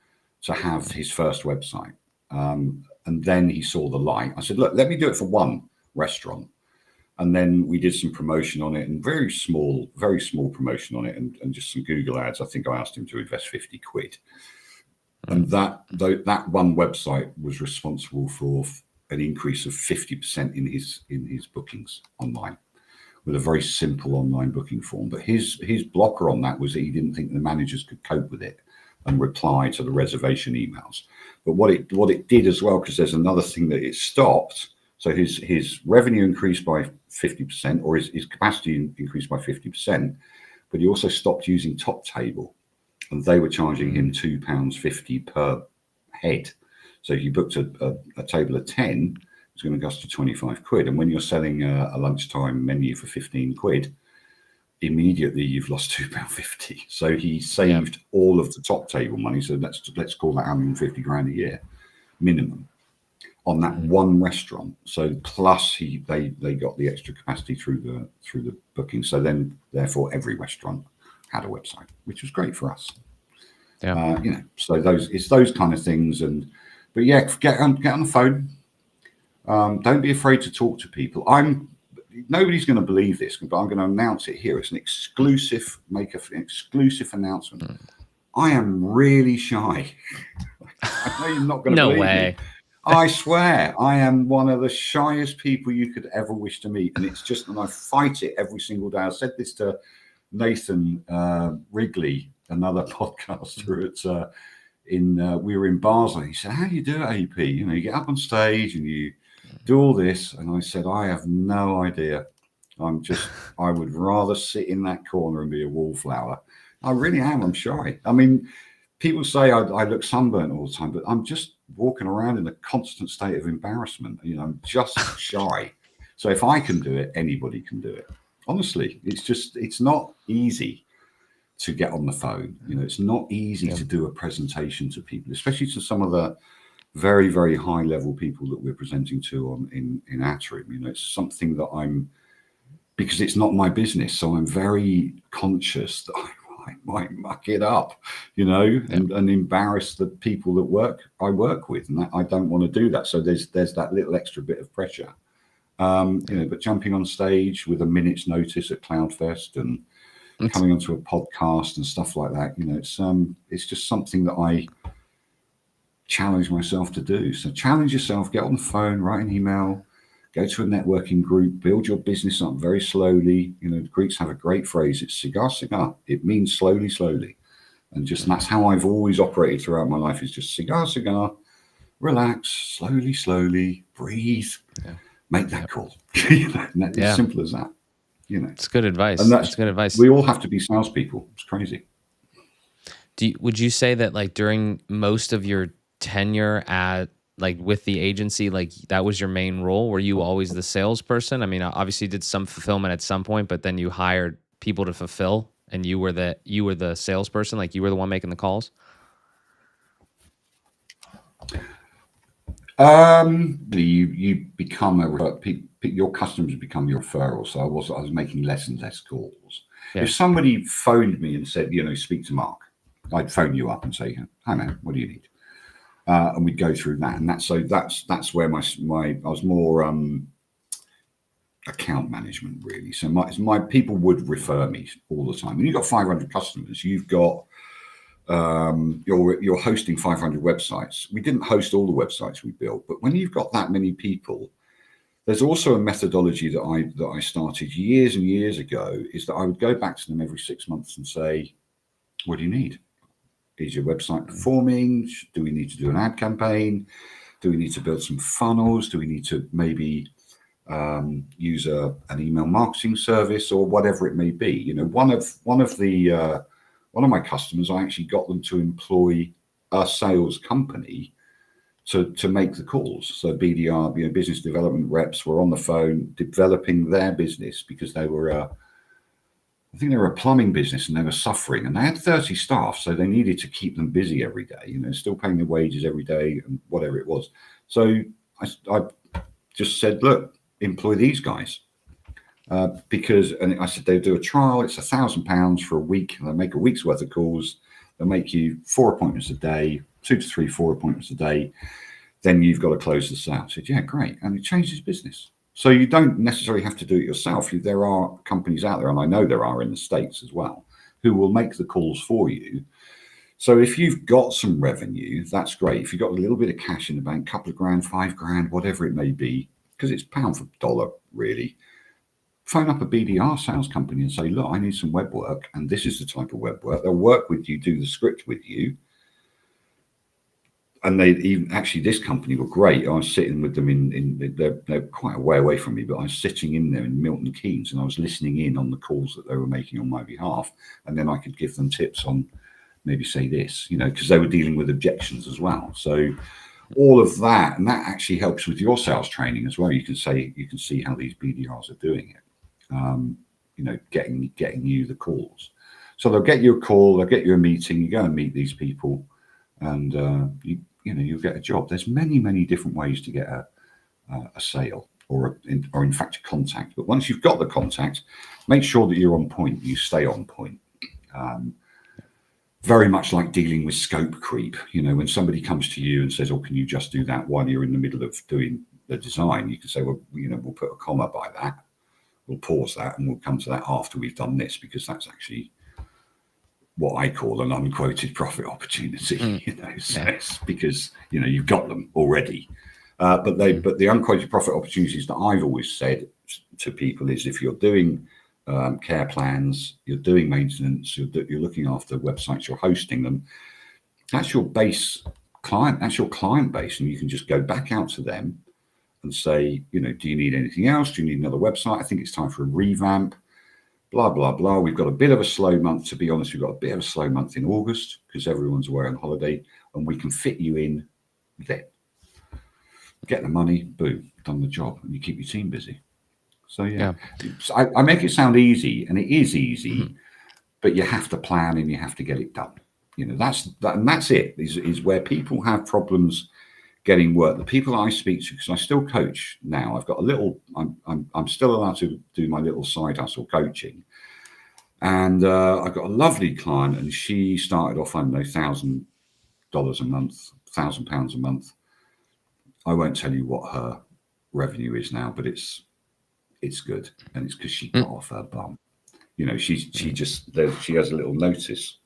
to have his first website. And then he saw the light. I said, look, let me do it for one restaurant. And then we did some promotion on it and very small promotion on it and just some Google ads. I think I asked him to invest 50 quid. And that one website was responsible for an increase of 50% in his bookings online, with a very simple online booking form. But his blocker on that was that he didn't think the managers could cope with it and reply to the reservation emails. But what it did as well, because there's another thing that it stopped. So his revenue increased by 50%, or his capacity increased by 50%, but he also stopped using Top Table, and they were charging him £2.50 per head. So if you booked a table of 10, it's going to cost you 25 quid. And when you're selling a lunchtime menu for 15 quid, immediately you've lost £2.50. So he saved all of the Top Table money. So let's call that 150 grand a year minimum on that one restaurant. So plus they got the extra capacity through the booking. So then therefore every restaurant had a website, which was great for us. Yeah. You know, so it's those kind of things. But yeah, get on the phone. Don't be afraid to talk to people. Nobody's going to believe this, but I'm going to announce it here. It's an exclusive, make an exclusive announcement. I am really shy. I know you're not going to No believe way. me. I swear, I am one of the shyest people you could ever wish to meet. And it's just, and I fight it every single day. I said this to Nathan Wrigley, another podcaster we were in Basel. He said, how do you do it, AP? You know, you get up on stage and you do all this. And I said, I have no idea. I would rather sit in that corner and be a wallflower. I really am. I'm shy. I mean, people say I look sunburnt all the time, but I'm just walking around in a constant state of embarrassment. You know, I'm just shy. So if I can do it, anybody can do it. Honestly, it's not easy to get on the phone. You know, it's not easy to do a presentation to people, especially to some of the very, very high level people that we're presenting to in Atarim. You know, it's something that because it's not my business. So I'm very conscious that I might muck it up, you know, and embarrass the people that I work with. And I don't want to do that. So there's that little extra bit of pressure. You know, but jumping on stage with a minute's notice at Cloudfest and coming onto a podcast and stuff like that, you know, it's just something that I challenge myself to do. So challenge yourself, get on the phone, write an email, go to a networking group, build your business up very slowly. You know, the Greeks have a great phrase. It's cigar, cigar. It means slowly, slowly. And that's how I've always operated throughout my life, is just cigar, cigar, relax, slowly, slowly, breathe, make that call. You know, as simple as that. You know, it's good advice. And that's good advice. We all have to be salespeople. It's crazy. Would you say that like during most of your tenure with the agency, like that was your main role? Were you always the salesperson? I mean, obviously you did some fulfillment at some point, but then you hired people to fulfill, and you were the salesperson. Like you were the one making the calls. You become your customers become your referral. So I was making less and less calls. Yeah. If somebody phoned me and said, you know, speak to Mark, I'd phone you up and say, hi man, what do you need? And we'd go through that. And that's where I was more account management, really. So my people would refer me all the time. When you've got 500 customers, you've got you're hosting 500 websites. We didn't host all the websites we built, but when you've got that many people, there's also a methodology that I started years and years ago, is that I would go back to them every 6 months and say, what do you need? Is your website performing? Do we need to do an ad campaign? Do we need to build some funnels? Do we need to maybe use an email marketing service, or whatever it may be? You know, one of my customers, I actually got them to employ a sales company to make the calls. So BDR, you know, business development reps, were on the phone developing their business, because they were I think they were a plumbing business and they were suffering, and they had 30 staff, so they needed to keep them busy every day, you know, still paying their wages every day and whatever it was. So I just said, look, employ these guys, because, and I said, they'll do a trial. It's £1,000 for a week, and they'll make a week's worth of calls. They'll make you 4 appointments a day, 2 to 3, 4 appointments a day. Then you've got to close the sale. I said, yeah, great. And it changed his business. So you don't necessarily have to do it yourself. There are companies out there, and I know there are in the States as well, who will make the calls for you. So if you've got some revenue, that's great. If you've got a little bit of cash in the bank, couple of grand, 5 grand, whatever it may be, because it's pound for dollar, really, phone up a BDR sales company and say, look, I need some web work, and this is the type of web work. They'll work with you, do the script with you. And they even, actually, this company were great. I was sitting with them they're quite a way away from me, but I was sitting in there in Milton Keynes, and I was listening in on the calls that they were making on my behalf. And then I could give them tips on maybe say this, you know, because they were dealing with objections as well. So all of that, and that actually helps with your sales training as well. You can see how these BDRs are doing it, you know, getting you the calls. So they'll get you a call, they'll get you a meeting, you go and meet these people, and you'll get a job. There's many different ways to get a sale, or in fact a contact. But once you've got the contact, make sure that you're on point, you stay on point. Very much like dealing with scope creep. You know, when somebody comes to you and says, oh, can you just do that while you're in the middle of doing the design? You can say, well, you know, we'll put a comma by that, we'll pause that, and we'll come to that after we've done this, because that's actually what I call an unquoted profit opportunity. You know, so it's because, you know, you've got them already. But the unquoted profit opportunities that I've always said to people is, if you're doing care plans, you're doing maintenance, you're looking after websites, you're hosting them, that's your base client, that's your client base, and you can just go back out to them and say, you know, do you need anything else? Do you need another website? I think it's time for a revamp. Blah, blah, blah. We've got a bit of a slow month, to be honest. We've got a bit of a slow month in August because everyone's away on holiday, and we can fit you in then. Get the money, boom, done the job, and you keep your team busy. So, yeah. I make it sound easy, and it is easy, but you have to plan and you have to get it done. You know, that's it, is where people have problems getting work. The people I speak to, because I still coach now, I've got a little, I'm still allowed to do my little side hustle coaching. And I've got a lovely client, and she started off, I don't know, $1,000 a month, £1,000 a month. I won't tell you what her revenue is now, but it's good. And it's because she got off her bum. You know, she has a little notice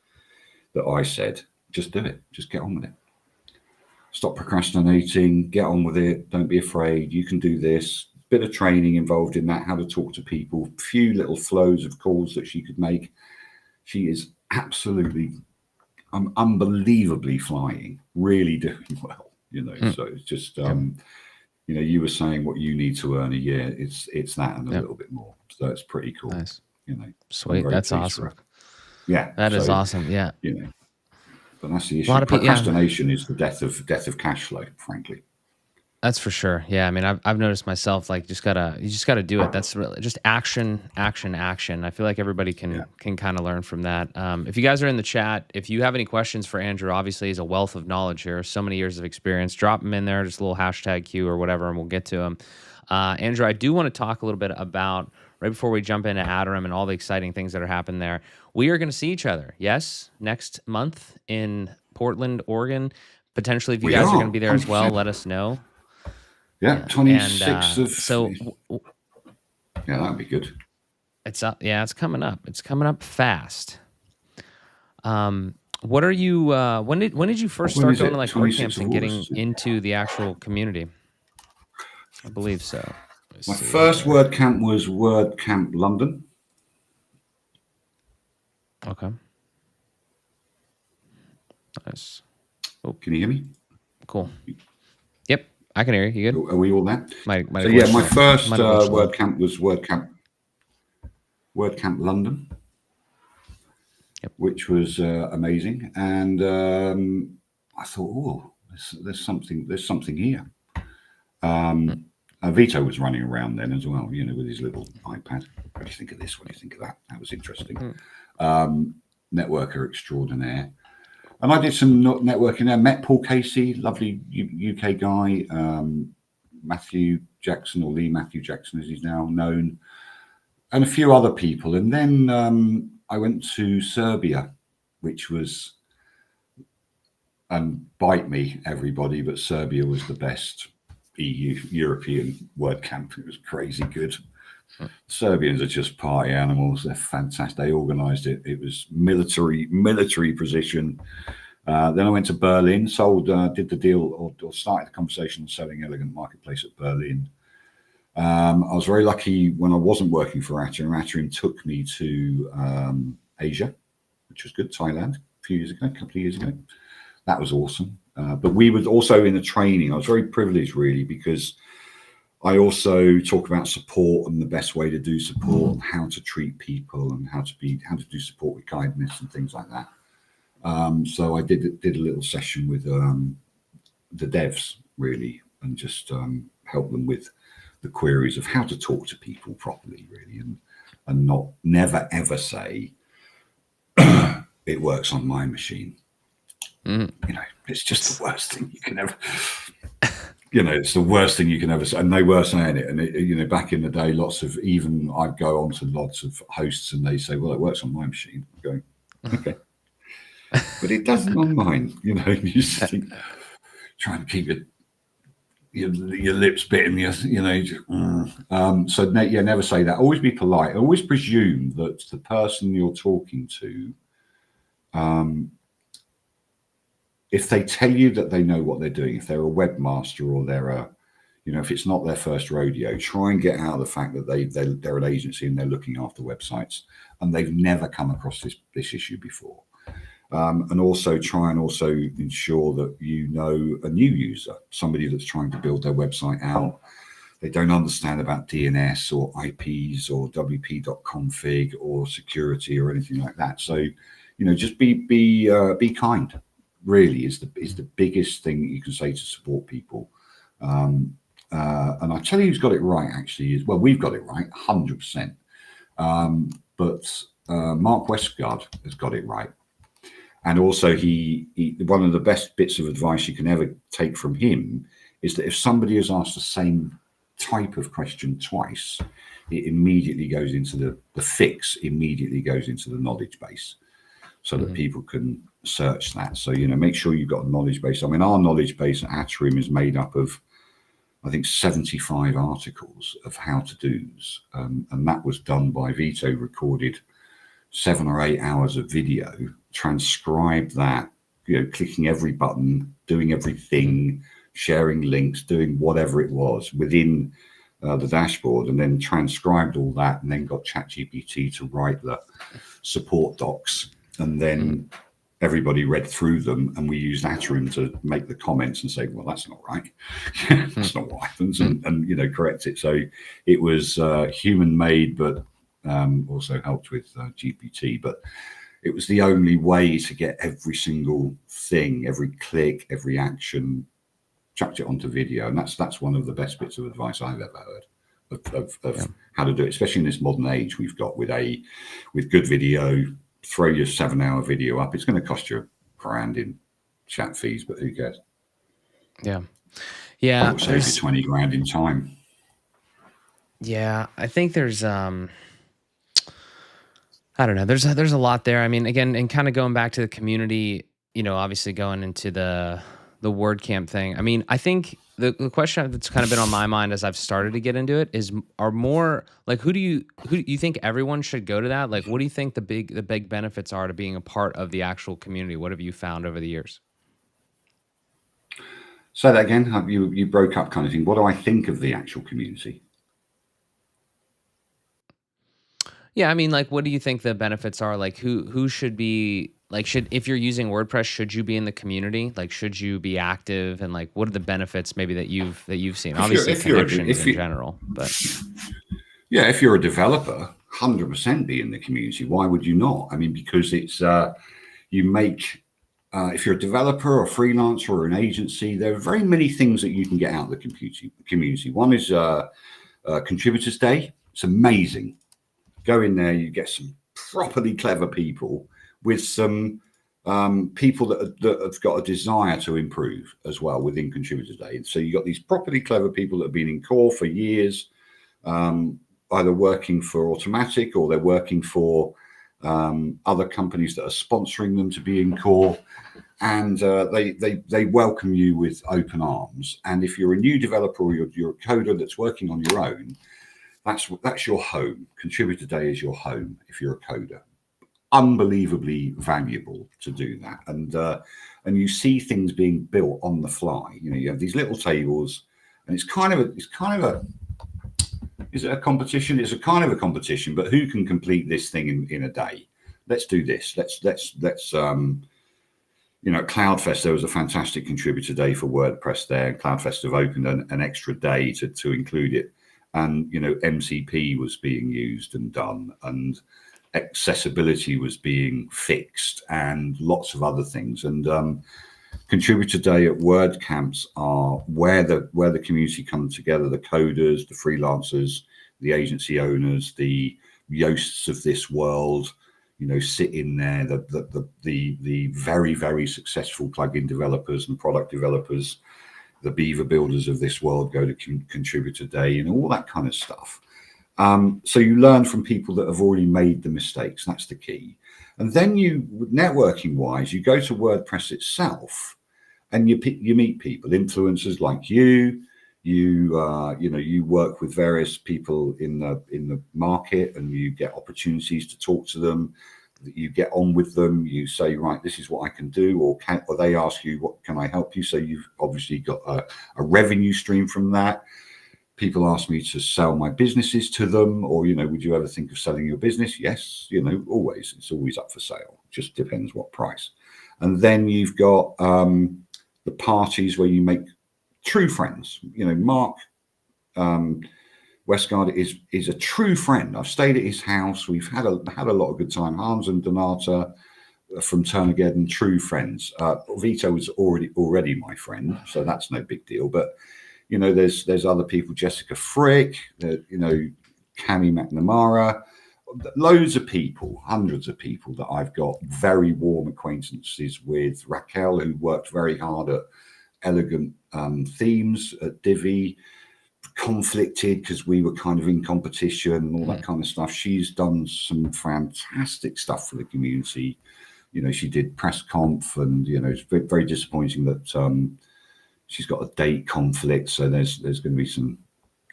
that I said, just do it, just get on with it. Stop procrastinating, get on with it. Don't be afraid. You can do this. Bit of training involved in that, how to talk to people, few little flows of calls that she could make. She is absolutely, unbelievably flying, really doing well, you know. So it's just, you know, you were saying what you need to earn a year. It's that and a little bit more. So it's pretty cool. Nice. You know, Sweet. That's awesome. Yeah. That is awesome. Yeah. You know. But that's the issue. Procrastination is the death of cash flow, frankly. That's for sure. Yeah, I mean, I've noticed myself, like, you just gotta do it. That's really just action. I feel like everybody can kind of learn from that. If you guys are in the chat, if you have any questions for Andrew, obviously he's a wealth of knowledge here, so many years of experience. Drop them in there, just a little hashtag Q or whatever, and we'll get to them. Andrew, I do want to talk a little bit about, right before we jump into Atarim and all the exciting things that are happening there. We are going to see each other, yes, next month in Portland, Oregon. Potentially, if you guys are going to be there 100%. As well, let us know. Yeah, 26th of... So Yeah, that'd be good. It's up. Yeah, it's coming up. It's coming up fast. What are you? When did you first When start is going to it? like 26th WordCamps of and getting August. into the actual community? I believe so. Let's My see first here. WordCamp was WordCamp London. Okay. Nice. Can you hear me? Cool. Yep, I can hear you. You good? Are we all there? Might So have yeah, glitched my there. first Might have glitched a little. WordCamp was WordCamp London, Yep. which was amazing. And I thought, oh, there's something here. Vito was running around then as well, you know, with his little iPad. What do you think of this? What do you think of that? That was interesting. Networker extraordinaire. And I did some networking there. Met Paul Casey, lovely UK guy. Matthew Jackson, or Lee Matthew Jackson as he's now known, and a few other people. And then I went to Serbia, which was, bite me everybody, but Serbia was the best European WordCamp. It was crazy good. Serbians are just party animals. They're fantastic. They organized it. It was military position. Then I went to Berlin, did the deal or started the conversation on selling Elegant Marketplace at Berlin. I was very lucky when I wasn't working for Atarim. Atarim took me to Asia, which was good, Thailand, a couple of years ago. That was awesome. But we were also in the training. I was very privileged, really, because I also talk about support and the best way to do support, and how to treat people, and how to do support with kindness and things like that. So I did a little session with the devs, really, and just help them with the queries of how to talk to people properly, really, and never ever say it works on my machine. You know, it's just the worst thing you can ever. You know, it's the worst thing you can ever say, and they were saying it. And you know, back in the day, I'd go on to lots of hosts, and they say, "Well, it works on my machine." I'm going, okay. But it doesn't on mine, you know. You just think, trying to keep your lips bitten, you know. So yeah, never say that. Always be polite. Always presume that the person you're talking to, if they tell you that they know what they're doing, if they're a webmaster or they're a, you know, if it's not their first rodeo, try and get out of the fact that they're an agency and they're looking after websites and they've never come across this issue before. And also try and also ensure that you know a new user, somebody that's trying to build their website out. They don't understand about DNS or IPs or wp.config or security or anything like that. So, you know, just be kind. Really is the biggest thing that you can say to support people. And I tell you, who's got it right actually is, well, we've got it right, 100%. But Mark Westgard has got it right. And also, he one of the best bits of advice you can ever take from him is that if somebody has asked the same type of question twice, it immediately goes into the fix immediately goes into the knowledge base, so that people can search that. So, you know, make sure you've got a knowledge base. I mean, our knowledge base at Atarim is made up of, I think, 75 articles of how to do's, and that was done by Vito, recorded 7 or 8 hours of video, transcribed that, you know, clicking every button, doing everything, sharing links, doing whatever it was within the dashboard, and then transcribed all that, and then got ChatGPT to write the support docs, and then everybody read through them, and we used Atarim to make the comments and say, well, that's not right. That's not what happens, and you know, correct it. So it was human made, but also helped with GPT. But it was the only way to get every single thing, every click, every action, chucked it onto video. And that's one of the best bits of advice I've ever heard of how to do it, especially in this modern age we've got with good video. Throw your 7-hour video up. It's going to cost you $1,000 in chat fees, but who cares? Yeah. It will save you $20,000 in time. Yeah, I think there's I don't know. There's a lot there. I mean, again, and kind of going back to the community, you know, obviously going into the the WordCamp thing. I mean, I think the question that's kind of been on my mind as I've started to get into it is, are more like, who do you think everyone should go to that? Like, what do you think the big benefits are to being a part of the actual community? What have you found over the years? Say that again. You broke up, kind of thing. What do I think of the actual community? Yeah, I mean, like, what do you think the benefits are? Like, who should be like, should, if you're using WordPress, should you be in the community? Like, should you be active? And like, what are the benefits maybe that you've seen? Obviously, connections in general, but yeah, if you're a developer, 100% be in the community. Why would you not? I mean, because it's you make if you're a developer or freelancer or an agency, there are very many things that you can get out of the community. One is Contributors Day. It's amazing. Go in there, you get some properly clever people with some people that have got a desire to improve as well within Contributors Day. So you've got these properly clever people that have been in core for years, either working for Automatic or they're working for other companies that are sponsoring them to be in core, and they welcome you with open arms. And if you're a new developer or you're a coder that's working on your own, that's your home. Contributor Day is your home if you're a coder. Unbelievably valuable to do that, and you see things being built on the fly. You have these little tables, and it's kind of a is it a competition? It's a kind of a competition, but who can complete this thing in a day? Let's do this. Let's CloudFest, there was a fantastic Contributor Day for WordPress there. CloudFest have opened an extra day to include it. And, MCP was being used and done, and accessibility was being fixed, and lots of other things. And Contributor Day at WordCamps are where the community come together, the coders, the freelancers, the agency owners, the Yoasts of this world, sit in there, the very, very successful plugin developers and product developers, the beaver builders of this world go to Contributor Day, and all that kind of stuff. So you learn from people that have already made the mistakes. That's the key. And then networking wise, you go to WordPress itself, and you meet people, influencers like you. You work with various people in the market, and you get opportunities to talk to them. You get on with them. You say, right, this is what I can do, or they ask you, what can I help you? So you've obviously got a revenue stream from that. People ask me to sell my businesses to them, or would you ever think of selling your business? Yes, always. It's always up for sale. Just depends what price. And then you've got the parties where you make true friends. Mark Westgard is a true friend. I've stayed at his house. We've had a lot of good time. Hans and Donata from Turnigaddon, true friends. Vito was already my friend, so that's no big deal. But there's other people, Jessica Frick, Cami McNamara, loads of people, hundreds of people that I've got very warm acquaintances with. Raquel, who worked very hard at Elegant Themes at Divi, conflicted because we were kind of in competition and all that kind of stuff. She's done some fantastic stuff for the community. She did press conf, and it's very disappointing that she's got a date conflict. So there's going to be some,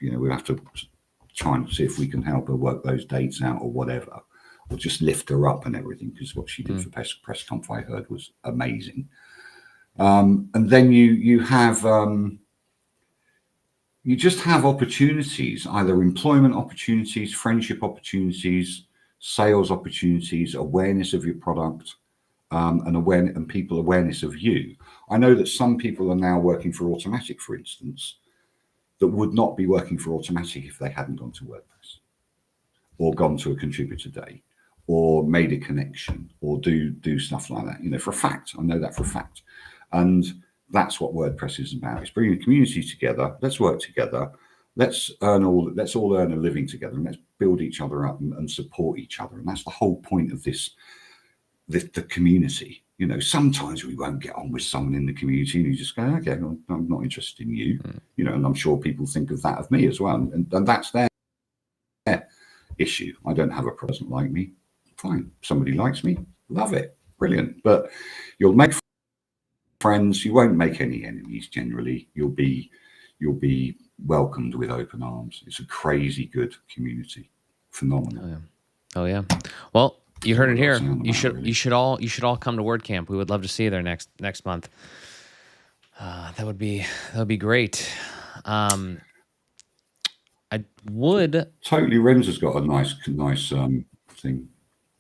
we'll have to try and see if we can help her work those dates out or whatever, or just lift her up and everything, because what she did for press conf, I heard, was amazing. And then you have you just have opportunities, either employment opportunities, friendship opportunities, sales opportunities, awareness of your product, and people awareness of you. I know that some people are now working for Automatic, for instance, that would not be working for Automatic if they hadn't gone to WordPress, or gone to a Contributor Day, or made a connection, or do stuff like that. For a fact, I know that for a fact. And that's what WordPress is about. It's bringing the community together. Let's work together. Let's all earn a living together, and let's build each other up and support each other. And that's the whole point of the community. Sometimes we won't get on with someone in the community, and you just go, okay, well, I'm not interested in you. And I'm sure people think of that of me as well. And that's their issue. I don't have a person like me. Fine. Somebody likes me. Love it. Brilliant. But you'll make friends. You won't make any enemies generally. You'll be welcomed with open arms. It's a crazy good community. Phenomenal. Oh yeah. Oh yeah. Well, you That's heard all it I gotta here. say on the matter, really. You should all come to WordCamp. We would love to see you there next month. That would be great. I would. Totally, Renz has got a nice thing.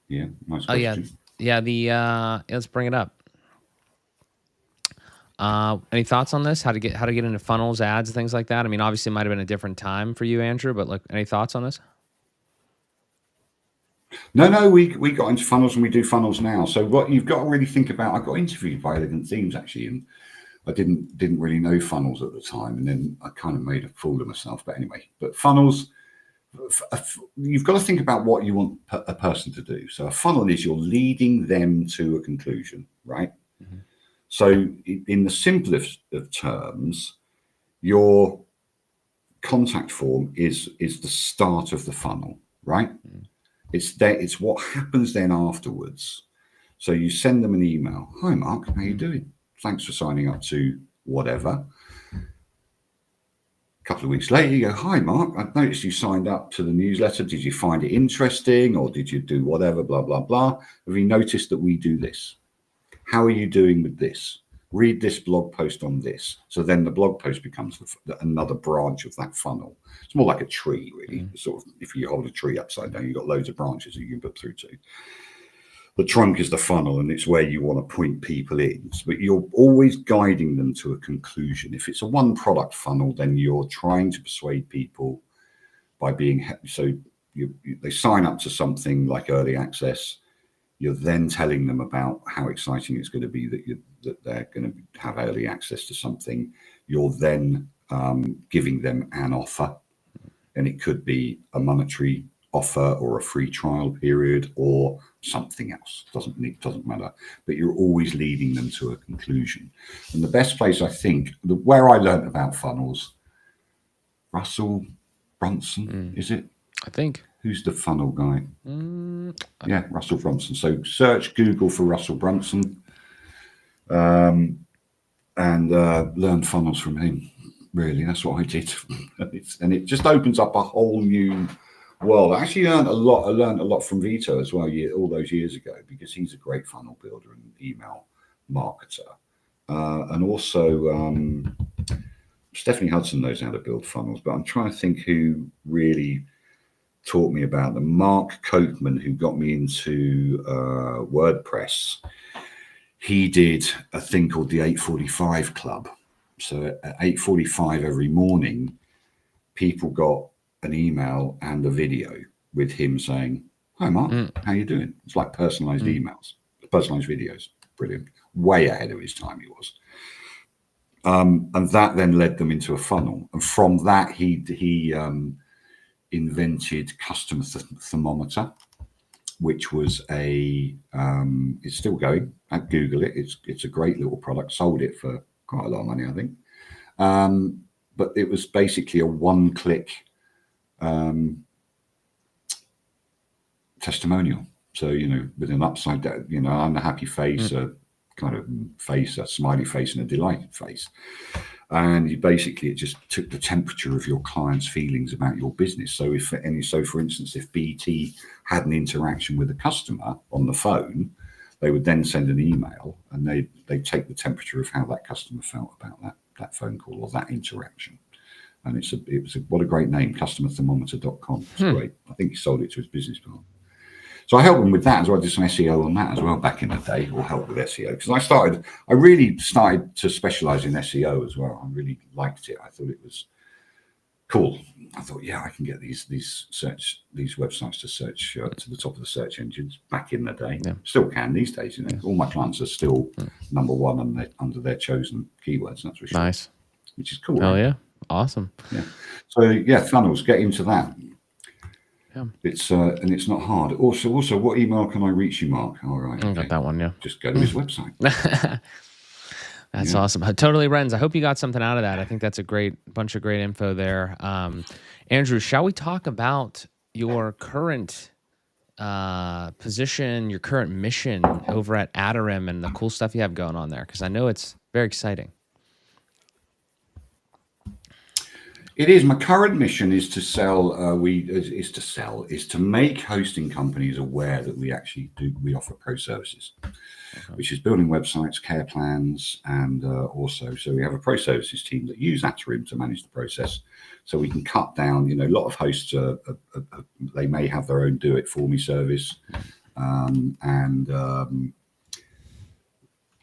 Yeah, nice Oh yeah, question. yeah. Let's bring it up. Any thoughts on this? How to get into funnels, ads, things like that? I mean, obviously, it might have been a different time for you, Andrew. But like, any thoughts on this? No, we got into funnels and we do funnels now. So what you've got to really think about, I got interviewed by Elegant Themes actually, and I didn't really know funnels at the time, and then I kind of made a fool of myself. But anyway, but funnels, you've got to think about what you want a person to do. So a funnel is you're leading them to a conclusion, right? Mm-hmm. So in the simplest of terms, your contact form is the start of the funnel, right? Mm-hmm. It's what happens then afterwards. So you send them an email. Hi, Mark, how you doing? Thanks for signing up to whatever. A couple of weeks later, you go, hi, Mark, I've noticed you signed up to the newsletter. Did you find it interesting, or did you do whatever, blah, blah, blah? Have you noticed that we do this? How are you doing with this? Read this blog post on this. So then the blog post becomes another branch of that funnel. It's more like a tree, really. Mm-hmm. Sort of, if you hold a tree upside down, you've got loads of branches that you can put through to. The trunk is the funnel, and it's where you want to point people in. But you're always guiding them to a conclusion. If it's a one product funnel, then you're trying to persuade people by being so they sign up to something like early access. You're then telling them about how exciting it's going to be that they're going to have early access to something. You're then giving them an offer, and it could be a monetary offer or a free trial period or something else. Doesn't matter. But you're always leading them to a conclusion. And the best place, I think, where I learned about funnels, Russell Brunson, is it? I think. Who's the funnel guy? Yeah, Russell Brunson. So search Google for Russell Brunson and learn funnels from him. Really, that's what I did. And it just opens up a whole new world. I actually learned a lot. I learned a lot from Vito as well all those years ago, because he's a great funnel builder and email marketer. And also Stephanie Hudson knows how to build funnels, but I'm trying to think who really taught me about them. Mark Copeman, who got me into WordPress, he did a thing called the 8:45 Club. So at 8:45 every morning, people got an email and a video with him saying, hi, Mark, how you doing? It's like personalized emails, personalized videos. Brilliant. Way ahead of his time he was. And that then led them into a funnel. And from that, he invented Customer Thermometer, which was it's still going. I'd Google it. It's a great little product. Sold it for quite a lot of money, I think. But it was basically a one-click testimonial. So, with an upside down, an happy face, a kind of face, a smiley face, and a delighted face. And it just took the temperature of your client's feelings about your business. So for instance, if BT had an interaction with a customer on the phone, they would then send an email, and they'd take the temperature of how that customer felt about that phone call or that interaction. And what a great name, customerthermometer.com. It's great. I think he sold it to his business partner. So I helped him with that as well. I did some SEO on that as well back in the day, or help with SEO, because I really started to specialize in SEO as well. I really liked it. I thought it was cool. I thought, yeah, I can get these websites to search to the top of the search engines back in the day. Yeah. Still can these days. All my clients are still number one under their chosen keywords. That's for sure. Nice. Which is cool. Oh right? Yeah, awesome. Yeah. So yeah, funnels. Get into that. Yeah. It's and it's not hard. Also, what email can I reach you, Mark? All right. I got that one. Yeah. Just go to his website. That's awesome. Totally, Renz. I hope you got something out of that. I think that's a bunch of great info there. Andrew, shall we talk about your current position, your current mission over at Atarim, and the cool stuff you have going on there? Because I know it's Very exciting. It is. My current mission is to sell. Is to make hosting companies aware that we offer pro services, which is building websites, care plans, and also so we have a pro services team that use Atarim to manage the process, so we can cut down. A lot of hosts they may have their own do it for me service, and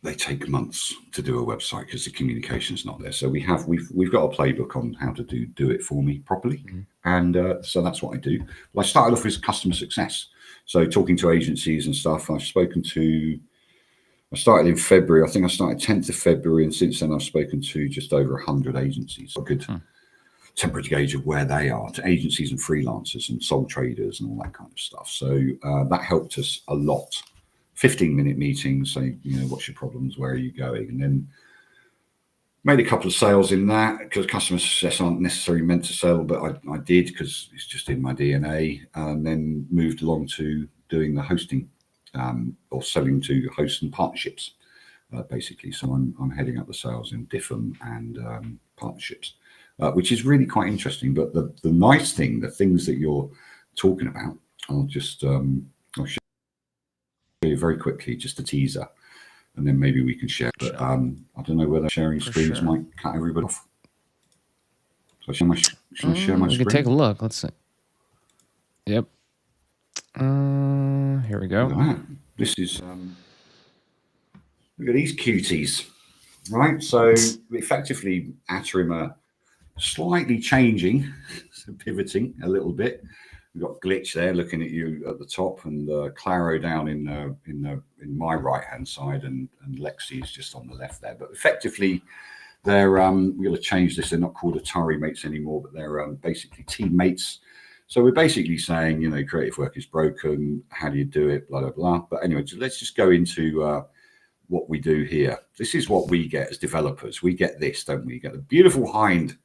they take months to do a website because the communication's not there. So we've got a playbook on how to do it for me properly, and so that's what I do. Well, I started off as customer success, so talking to agencies and stuff. I started in February. I think I started 10th of February, and since then I've spoken to just over 100 agencies. A good temperature gauge of where they are, to agencies and freelancers and sole traders and all that kind of stuff. So that helped us a lot. 15-minute meetings, say, what's your problems, where are you going? And then made a couple of sales in that, because customer success aren't necessarily meant to sell, but I did because it's just in my DNA. And then moved along to doing the hosting, or selling to hosts and partnerships, basically. So I'm heading up the sales in DIFM and partnerships, which is really quite interesting. But the nice thing, the things that you're talking about, I'll show you very quickly, just a teaser, and then maybe we can share. But I don't know whether sharing screens might cut everybody off. So shall I share my screen? We can take a look. Let's see. Yep. Here we go. Look at that. This is look at these cuties, right? So effectively, Atarim are slightly changing, so pivoting a little bit. We've got Glitch there looking at you at the top, and Claro down in my right hand side, and Lexi is just on the left there. But effectively, they're we're going to change this. They're not called Atari mates anymore, but they're basically teammates. So we're basically saying, creative work is broken. How do you do it? Blah blah blah. But anyway, let's just go into what we do here. This is what we get as developers. We get this, don't we? You get the beautiful hind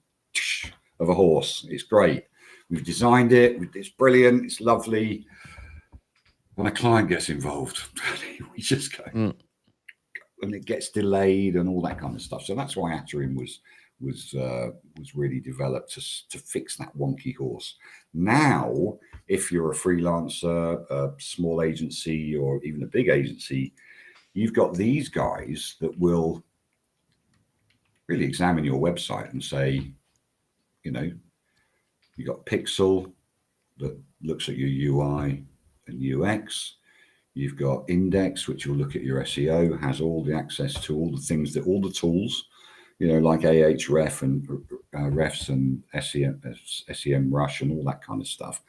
of a horse. It's great. We've designed it. It's brilliant. It's lovely. When a client gets involved, we just go, and it gets delayed and all that kind of stuff. So that's why Atarim was really developed to fix that wonky horse. Now, if you're a freelancer, a small agency, or even a big agency, you've got these guys that will really examine your website and say, you've got Pixel that looks at your UI and UX. You've got Index, which will look at your SEO, has all the access to all the things all the tools, like Ahref and refs and SEM Rush and all that kind of stuff.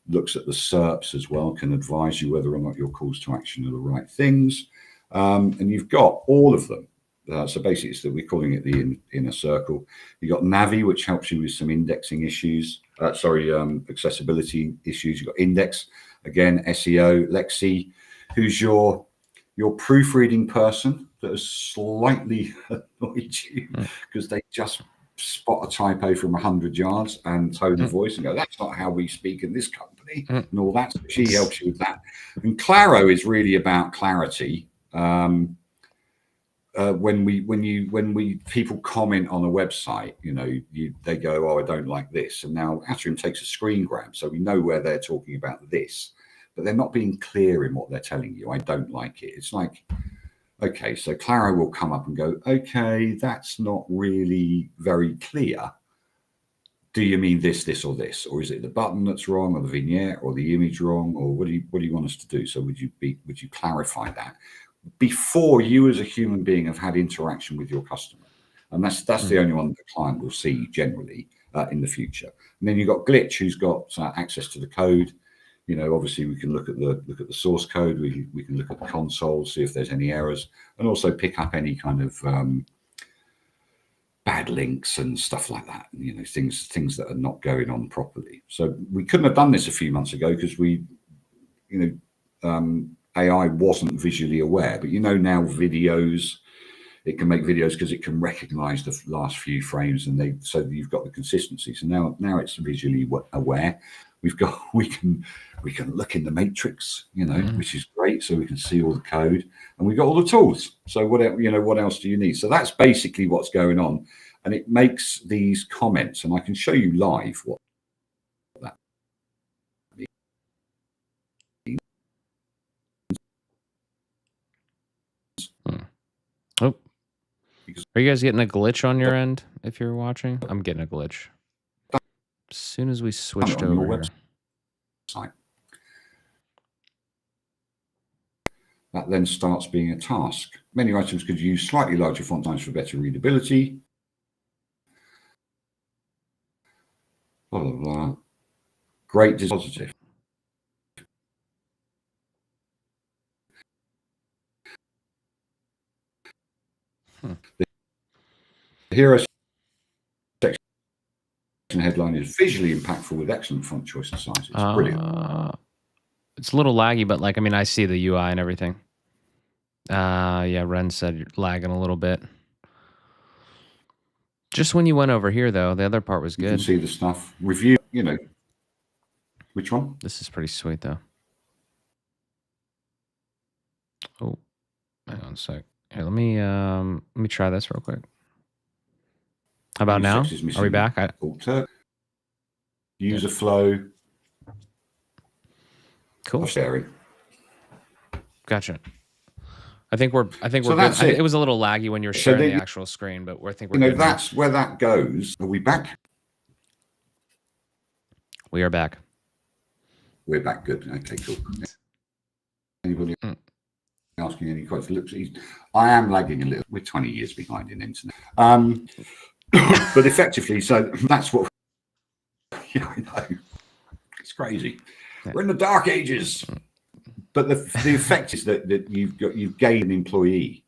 Looks at the SERPs as well, can advise you whether or not your calls to action are the right things. And you've got all of them. So basically, we're calling it the inner circle. You've got Navi, which helps you with some indexing issues. Accessibility issues. You've got Index, again, SEO. Lexi, who's your proofreading person that has slightly annoyed you because they just spot a typo from 100 yards and tone of voice and go, that's not how we speak in this company, and all that. So she helps you with that. And Claro is really about clarity. When people comment on a website, they go, oh, I don't like this. And now Atarim takes a screen grab, so we know where they're talking about this, but they're not being clear in what they're telling you. I don't like it. It's like, okay, so Claro will come up and go, okay, that's not really very clear. Do you mean this, or this? Or is it the button that's wrong, or the vignette, or the image wrong? Or what do you want us to do? So would you clarify that before you as a human being have had interaction with your customer? And that's the only one that the client will see generally in the future. And then you've got Glitch, who's got access to the code. Obviously we can look at the source code. We can look at the console, see if there's any errors, and also pick up any kind of bad links and stuff like that. Things that are not going on properly. So we couldn't have done this a few months ago because AI wasn't visually aware, but now videos, it can make videos because it can recognize the last few frames, and so you've got the consistency. So now it's visually aware. We've got we can look in the matrix, you know, which is great, so we can see all the code, and we've got all the tools. So what else do you need? So that's basically what's going on, and it makes these comments, and I can show you live what that means. Oh, are you guys getting a glitch on your end if you're watching? I'm getting a glitch. As soon as we switched over here. Website. That then starts being a task. Many items could use slightly larger font size for better readability. Blah, blah, blah. Great positive. The hero section headline is visually impactful with excellent font choice and size. It's brilliant. It's a little laggy, but like, I mean, I see the UI and everything. Yeah, Ren said you're lagging a little bit. Just when you went over here, though, the other part was good. You can see the stuff. Review, you know. Which one? This is pretty sweet, though. Oh, hang on a sec. Here, let me try this real quick. How about now? Are we back? User flow. Cool. Sharing. Gotcha. I think we're So good. that's it. It was a little laggy when you were sharing the actual screen, but I think we're good. That's where that goes. Are we back? We are back. We're back. Good. Okay, cool. Anybody asking any questions? I am lagging a little. We're 20 years behind in internet. But effectively, so that's what. Yeah, I know. It's crazy. We're in the dark ages. But the effect is that you've gained an employee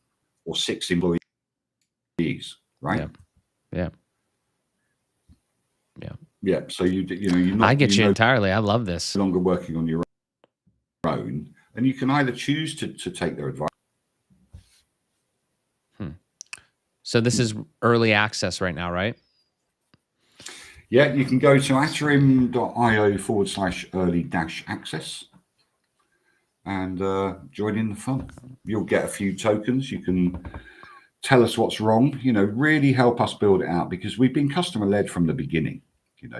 or 6 employees, right? Yeah. So you're not. I get you entirely. I love this. No longer working on your own, and you can either choose to take their advice. So this is early access right now, right? Yeah, you can go to atarim.io/early-access and join in the fun. You'll get a few tokens. You can tell us what's wrong, really help us build it out, because we've been customer led from the beginning.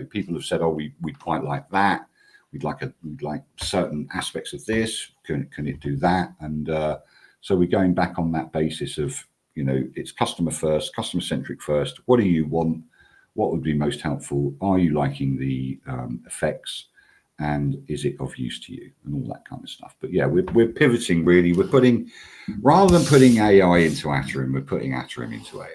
People have said, oh, we'd quite like that. We'd like certain aspects of this. Can it do that? And so we're going back on that basis of, it's customer first, customer centric first. What do you want? What would be most helpful? Are you liking the effects? And is it of use to you? And all that kind of stuff. But yeah, we're pivoting really. We're putting, rather than putting AI into Atarim, we're putting Atarim into AI.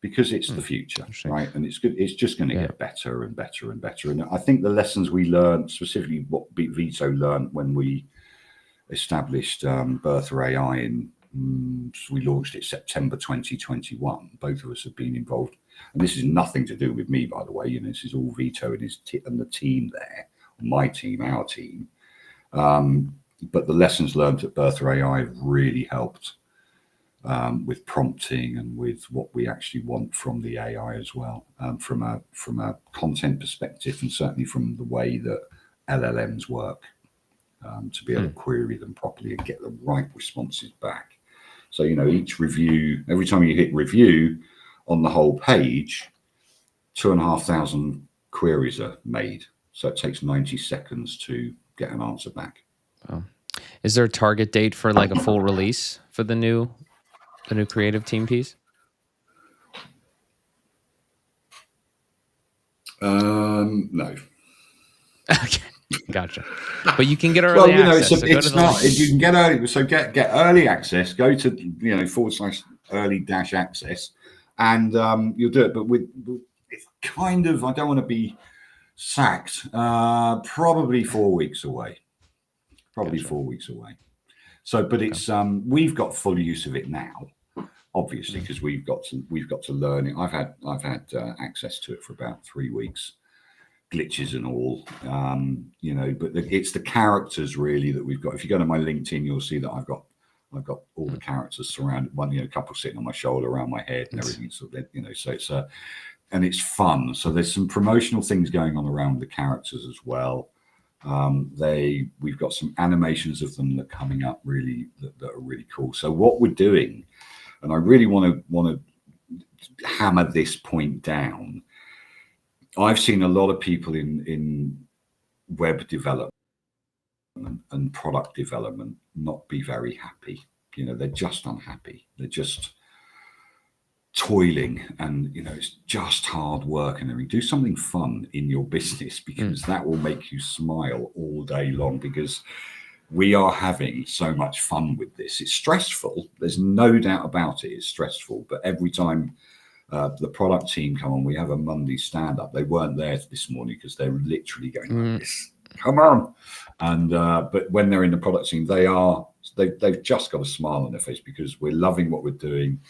Because it's the future, right? And it's good. It's just going to get better and better and better. And I think the lessons we learned, specifically what Vito learned when we established Bertha AI we launched it September 2021. Both of us have been involved, and this is nothing to do with me, by the way. This is all Vito and and the team there, my team, our team. But the lessons learned at Bertha AI have really helped. With prompting and with what we actually want from the AI as well, from a content perspective, and certainly from the way that LLMs work, to be able to query them properly and get the right responses back. So each review, every time you hit review on the whole page, 2,500 queries are made. So it takes 90 seconds to get an answer back. Wow. Is there a target date for like a full release for the new creative team piece? No. Okay, gotcha. But you can get early access. It's not. You can get early. So get early access. Go to /early-access, and you'll do it. But it's kind of. I don't want to be sacked. Probably 4 weeks away. Probably gotcha. 4 weeks away. So, but it's we've got full use of it now. Obviously, because we've got to learn it. I've had access to it for about 3 weeks, glitches and all, But it's the characters really that we've got. If you go to my LinkedIn, you'll see that I've got all the characters surrounded. One, a couple sitting on my shoulder, around my head, and everything. So so it's and it's fun. So there's some promotional things going on around the characters as well. We've got some animations of them that are coming up that are really cool. So what we're doing, and I really want to hammer this point down. I've seen a lot of people in web development and product development not be very happy. They're just unhappy. They're just toiling, and it's just hard work and everything. Do something fun in your business, because that will make you smile all day long, because we are having so much fun with this. It's stressful. There's no doubt about it. It's stressful. But every time the product team come on, we have a Monday stand-up. They weren't there this morning because they're literally going like this. Come on. And but when they're in the product team, they've just got a smile on their face, because we're loving what we're doing.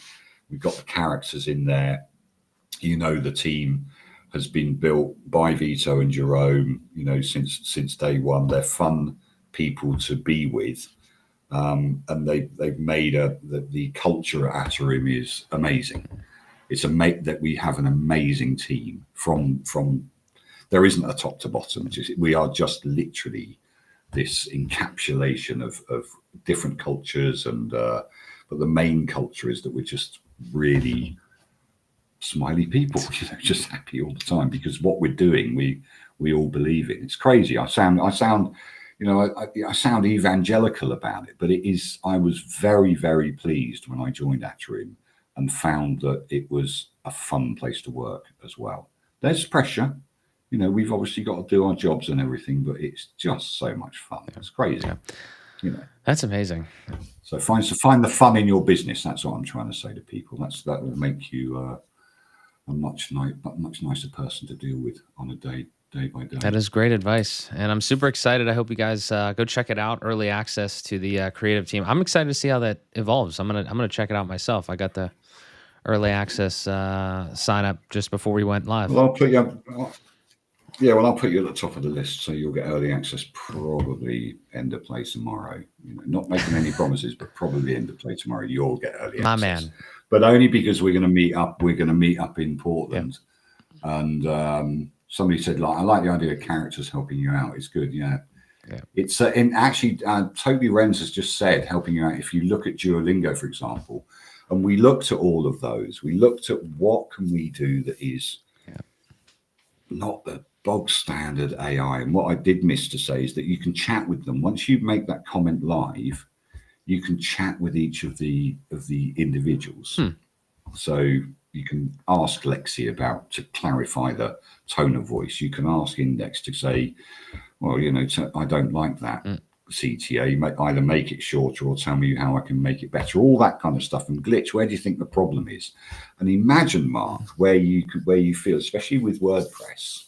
We've got the characters in there. The team has been built by Vito and Jerome, since day one. They're fun people to be with. And they've made the culture at Atarim is amazing. It's that we have an amazing team from there isn't a top to bottom. We are just literally this encapsulation of different cultures, but the main culture is that we're just really smiley people, just happy all the time, because what we're doing, we all believe in. It's crazy. I sound evangelical about it, but it is. I was very, very pleased when I joined Atarim and found that it was a fun place to work as well. There's pressure. We've obviously got to do our jobs and everything, but it's just so much fun. It's crazy. Yeah. That's amazing. So find the fun in your business. That's what I'm trying to say to people. That will make you a much nicer person to deal with on a day by day. That is great advice, and I'm super excited. I hope you guys go check it out. Early access to the creative team. I'm excited to see how that evolves. I'm gonna check it out myself. I got the early access sign up just before we went live. Well, I'll put you at the top of the list, so you'll get early access probably end of play tomorrow. Not making any promises, but probably end of play tomorrow. You'll get early My access. man. But only because we're going to meet up. We're going to meet up in Portland, and somebody said, I like the idea of characters helping you out. It's good, yeah. It's and actually, Toby Renz has just said helping you out. If you look at Duolingo, for example, and we looked at all of those, we looked at what can we do that is not the bog standard AI. And what I did miss to say is that you can chat with them. Once you make that comment live, you can chat with each of the individuals. So you can ask Lexi to clarify the tone of voice. You can ask Index to say, well, I don't like that CTA. Either make it shorter or tell me how I can make it better. All that kind of stuff. And Glitch, where do you think the problem is? And imagine, Mark, where you feel, especially with WordPress,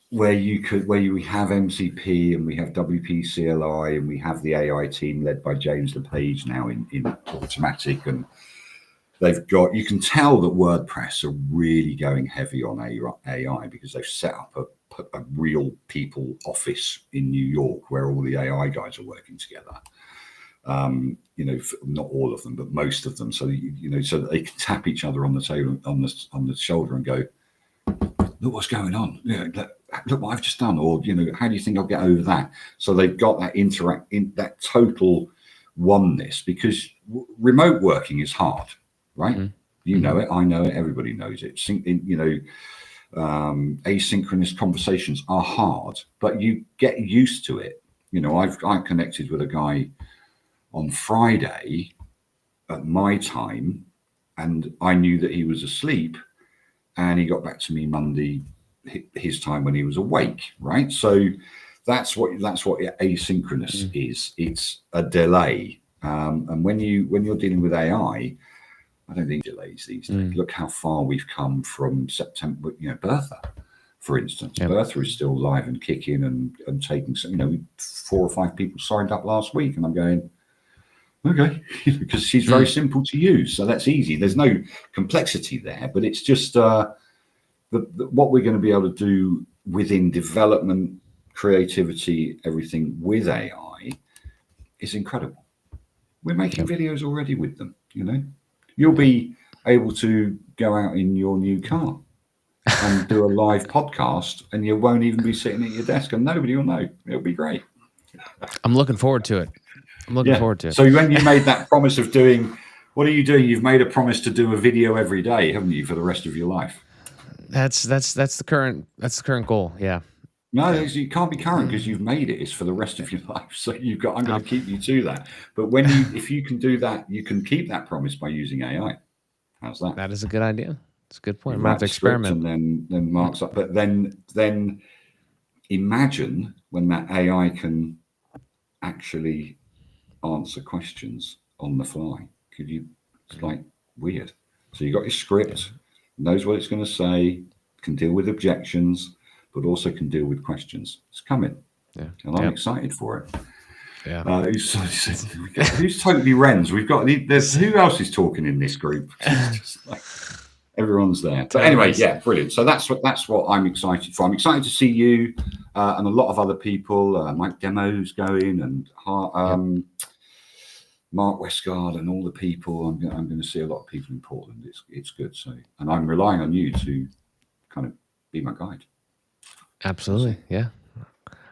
where we have MCP and we have WPCLI and we have the AI team led by James LePage now in Automatic, and you can tell that WordPress are really going heavy on AI, because they've set up a real people office in New York where all the AI guys are working together. Not all of them, but most of them. So so that they can tap each other on the table, on the shoulder, and go, look what's going on. Look what I've just done. Or how do you think I'll get over that? So they've got that that total oneness, because remote working is hard, right? You know it, I know it, everybody knows it. Asynchronous conversations are hard, but you get used to it. I connected with a guy on Friday at my time, and I knew that he was asleep, and he got back to me Monday, his time, when he was awake, right? So that's what asynchronous is. It's a delay, and when you're dealing with AI, I don't think delays these days. Look how far we've come from September. Bertha, for instance. Bertha is still live and kicking and taking some. 4 or 5 people signed up last week, and I'm going, okay, because she's very simple to use, so that's easy. There's no complexity there, but it's just what we're going to be able to do within development, creativity, everything with AI is incredible. We're making videos already with them. You'll be able to go out in your new car and do a live podcast, and you won't even be sitting at your desk, and nobody will know. It'll be great. I'm looking forward to it. I'm looking forward to it. So when you made that promise of doing, what are you doing? You've made a promise to do a video every day, haven't you, for the rest of your life? That's the current goal. Yeah. No, you can't be current because you've made it. It's for the rest of your life. So you've got. I'm going to keep you to that. But if you can do that, you can keep that promise by using AI. How's that? That is a good idea. It's a good point. I'm Write going to have to the script experiment. and then marks up. But then imagine when that AI can actually answer questions on the fly. It's like weird. So you got your script, knows what it's going to say, can deal with objections, but also can deal with questions. It's coming. Yeah. And I'm excited for it. Yeah. Who's totally Wrens? We've got who else is talking in this group? Just like, everyone's there. But anyway, yeah, brilliant. So that's what I'm excited for. I'm excited to see you and a lot of other people. Mike Demo's going, and Mark Westgard, and all the people. I'm going to see a lot of people in Portland. It's good. So, and I'm relying on you to kind of be my guide. Absolutely. Yeah.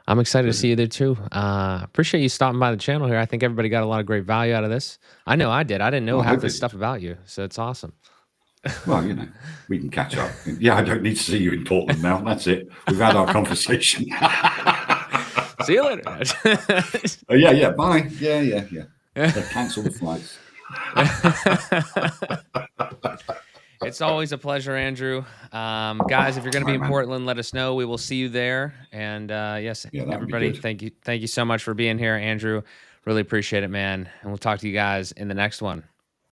I'm excited to see you there too. Appreciate you stopping by the channel here. I think everybody got a lot of great value out of this. I know I did. I didn't know half this stuff about you. So it's awesome. Well, we can catch up. Yeah, I don't need to see you in Portland now. That's it. We've had our conversation. See you later. Oh, yeah. Bye. Yeah. Cancel the flights. It's always a pleasure, Andrew. Guys, if you're going to be in Portland, let us know. We will see you there. And yes, everybody, thank you so much for being here, Andrew. Really appreciate it, man. And we'll talk to you guys in the next one.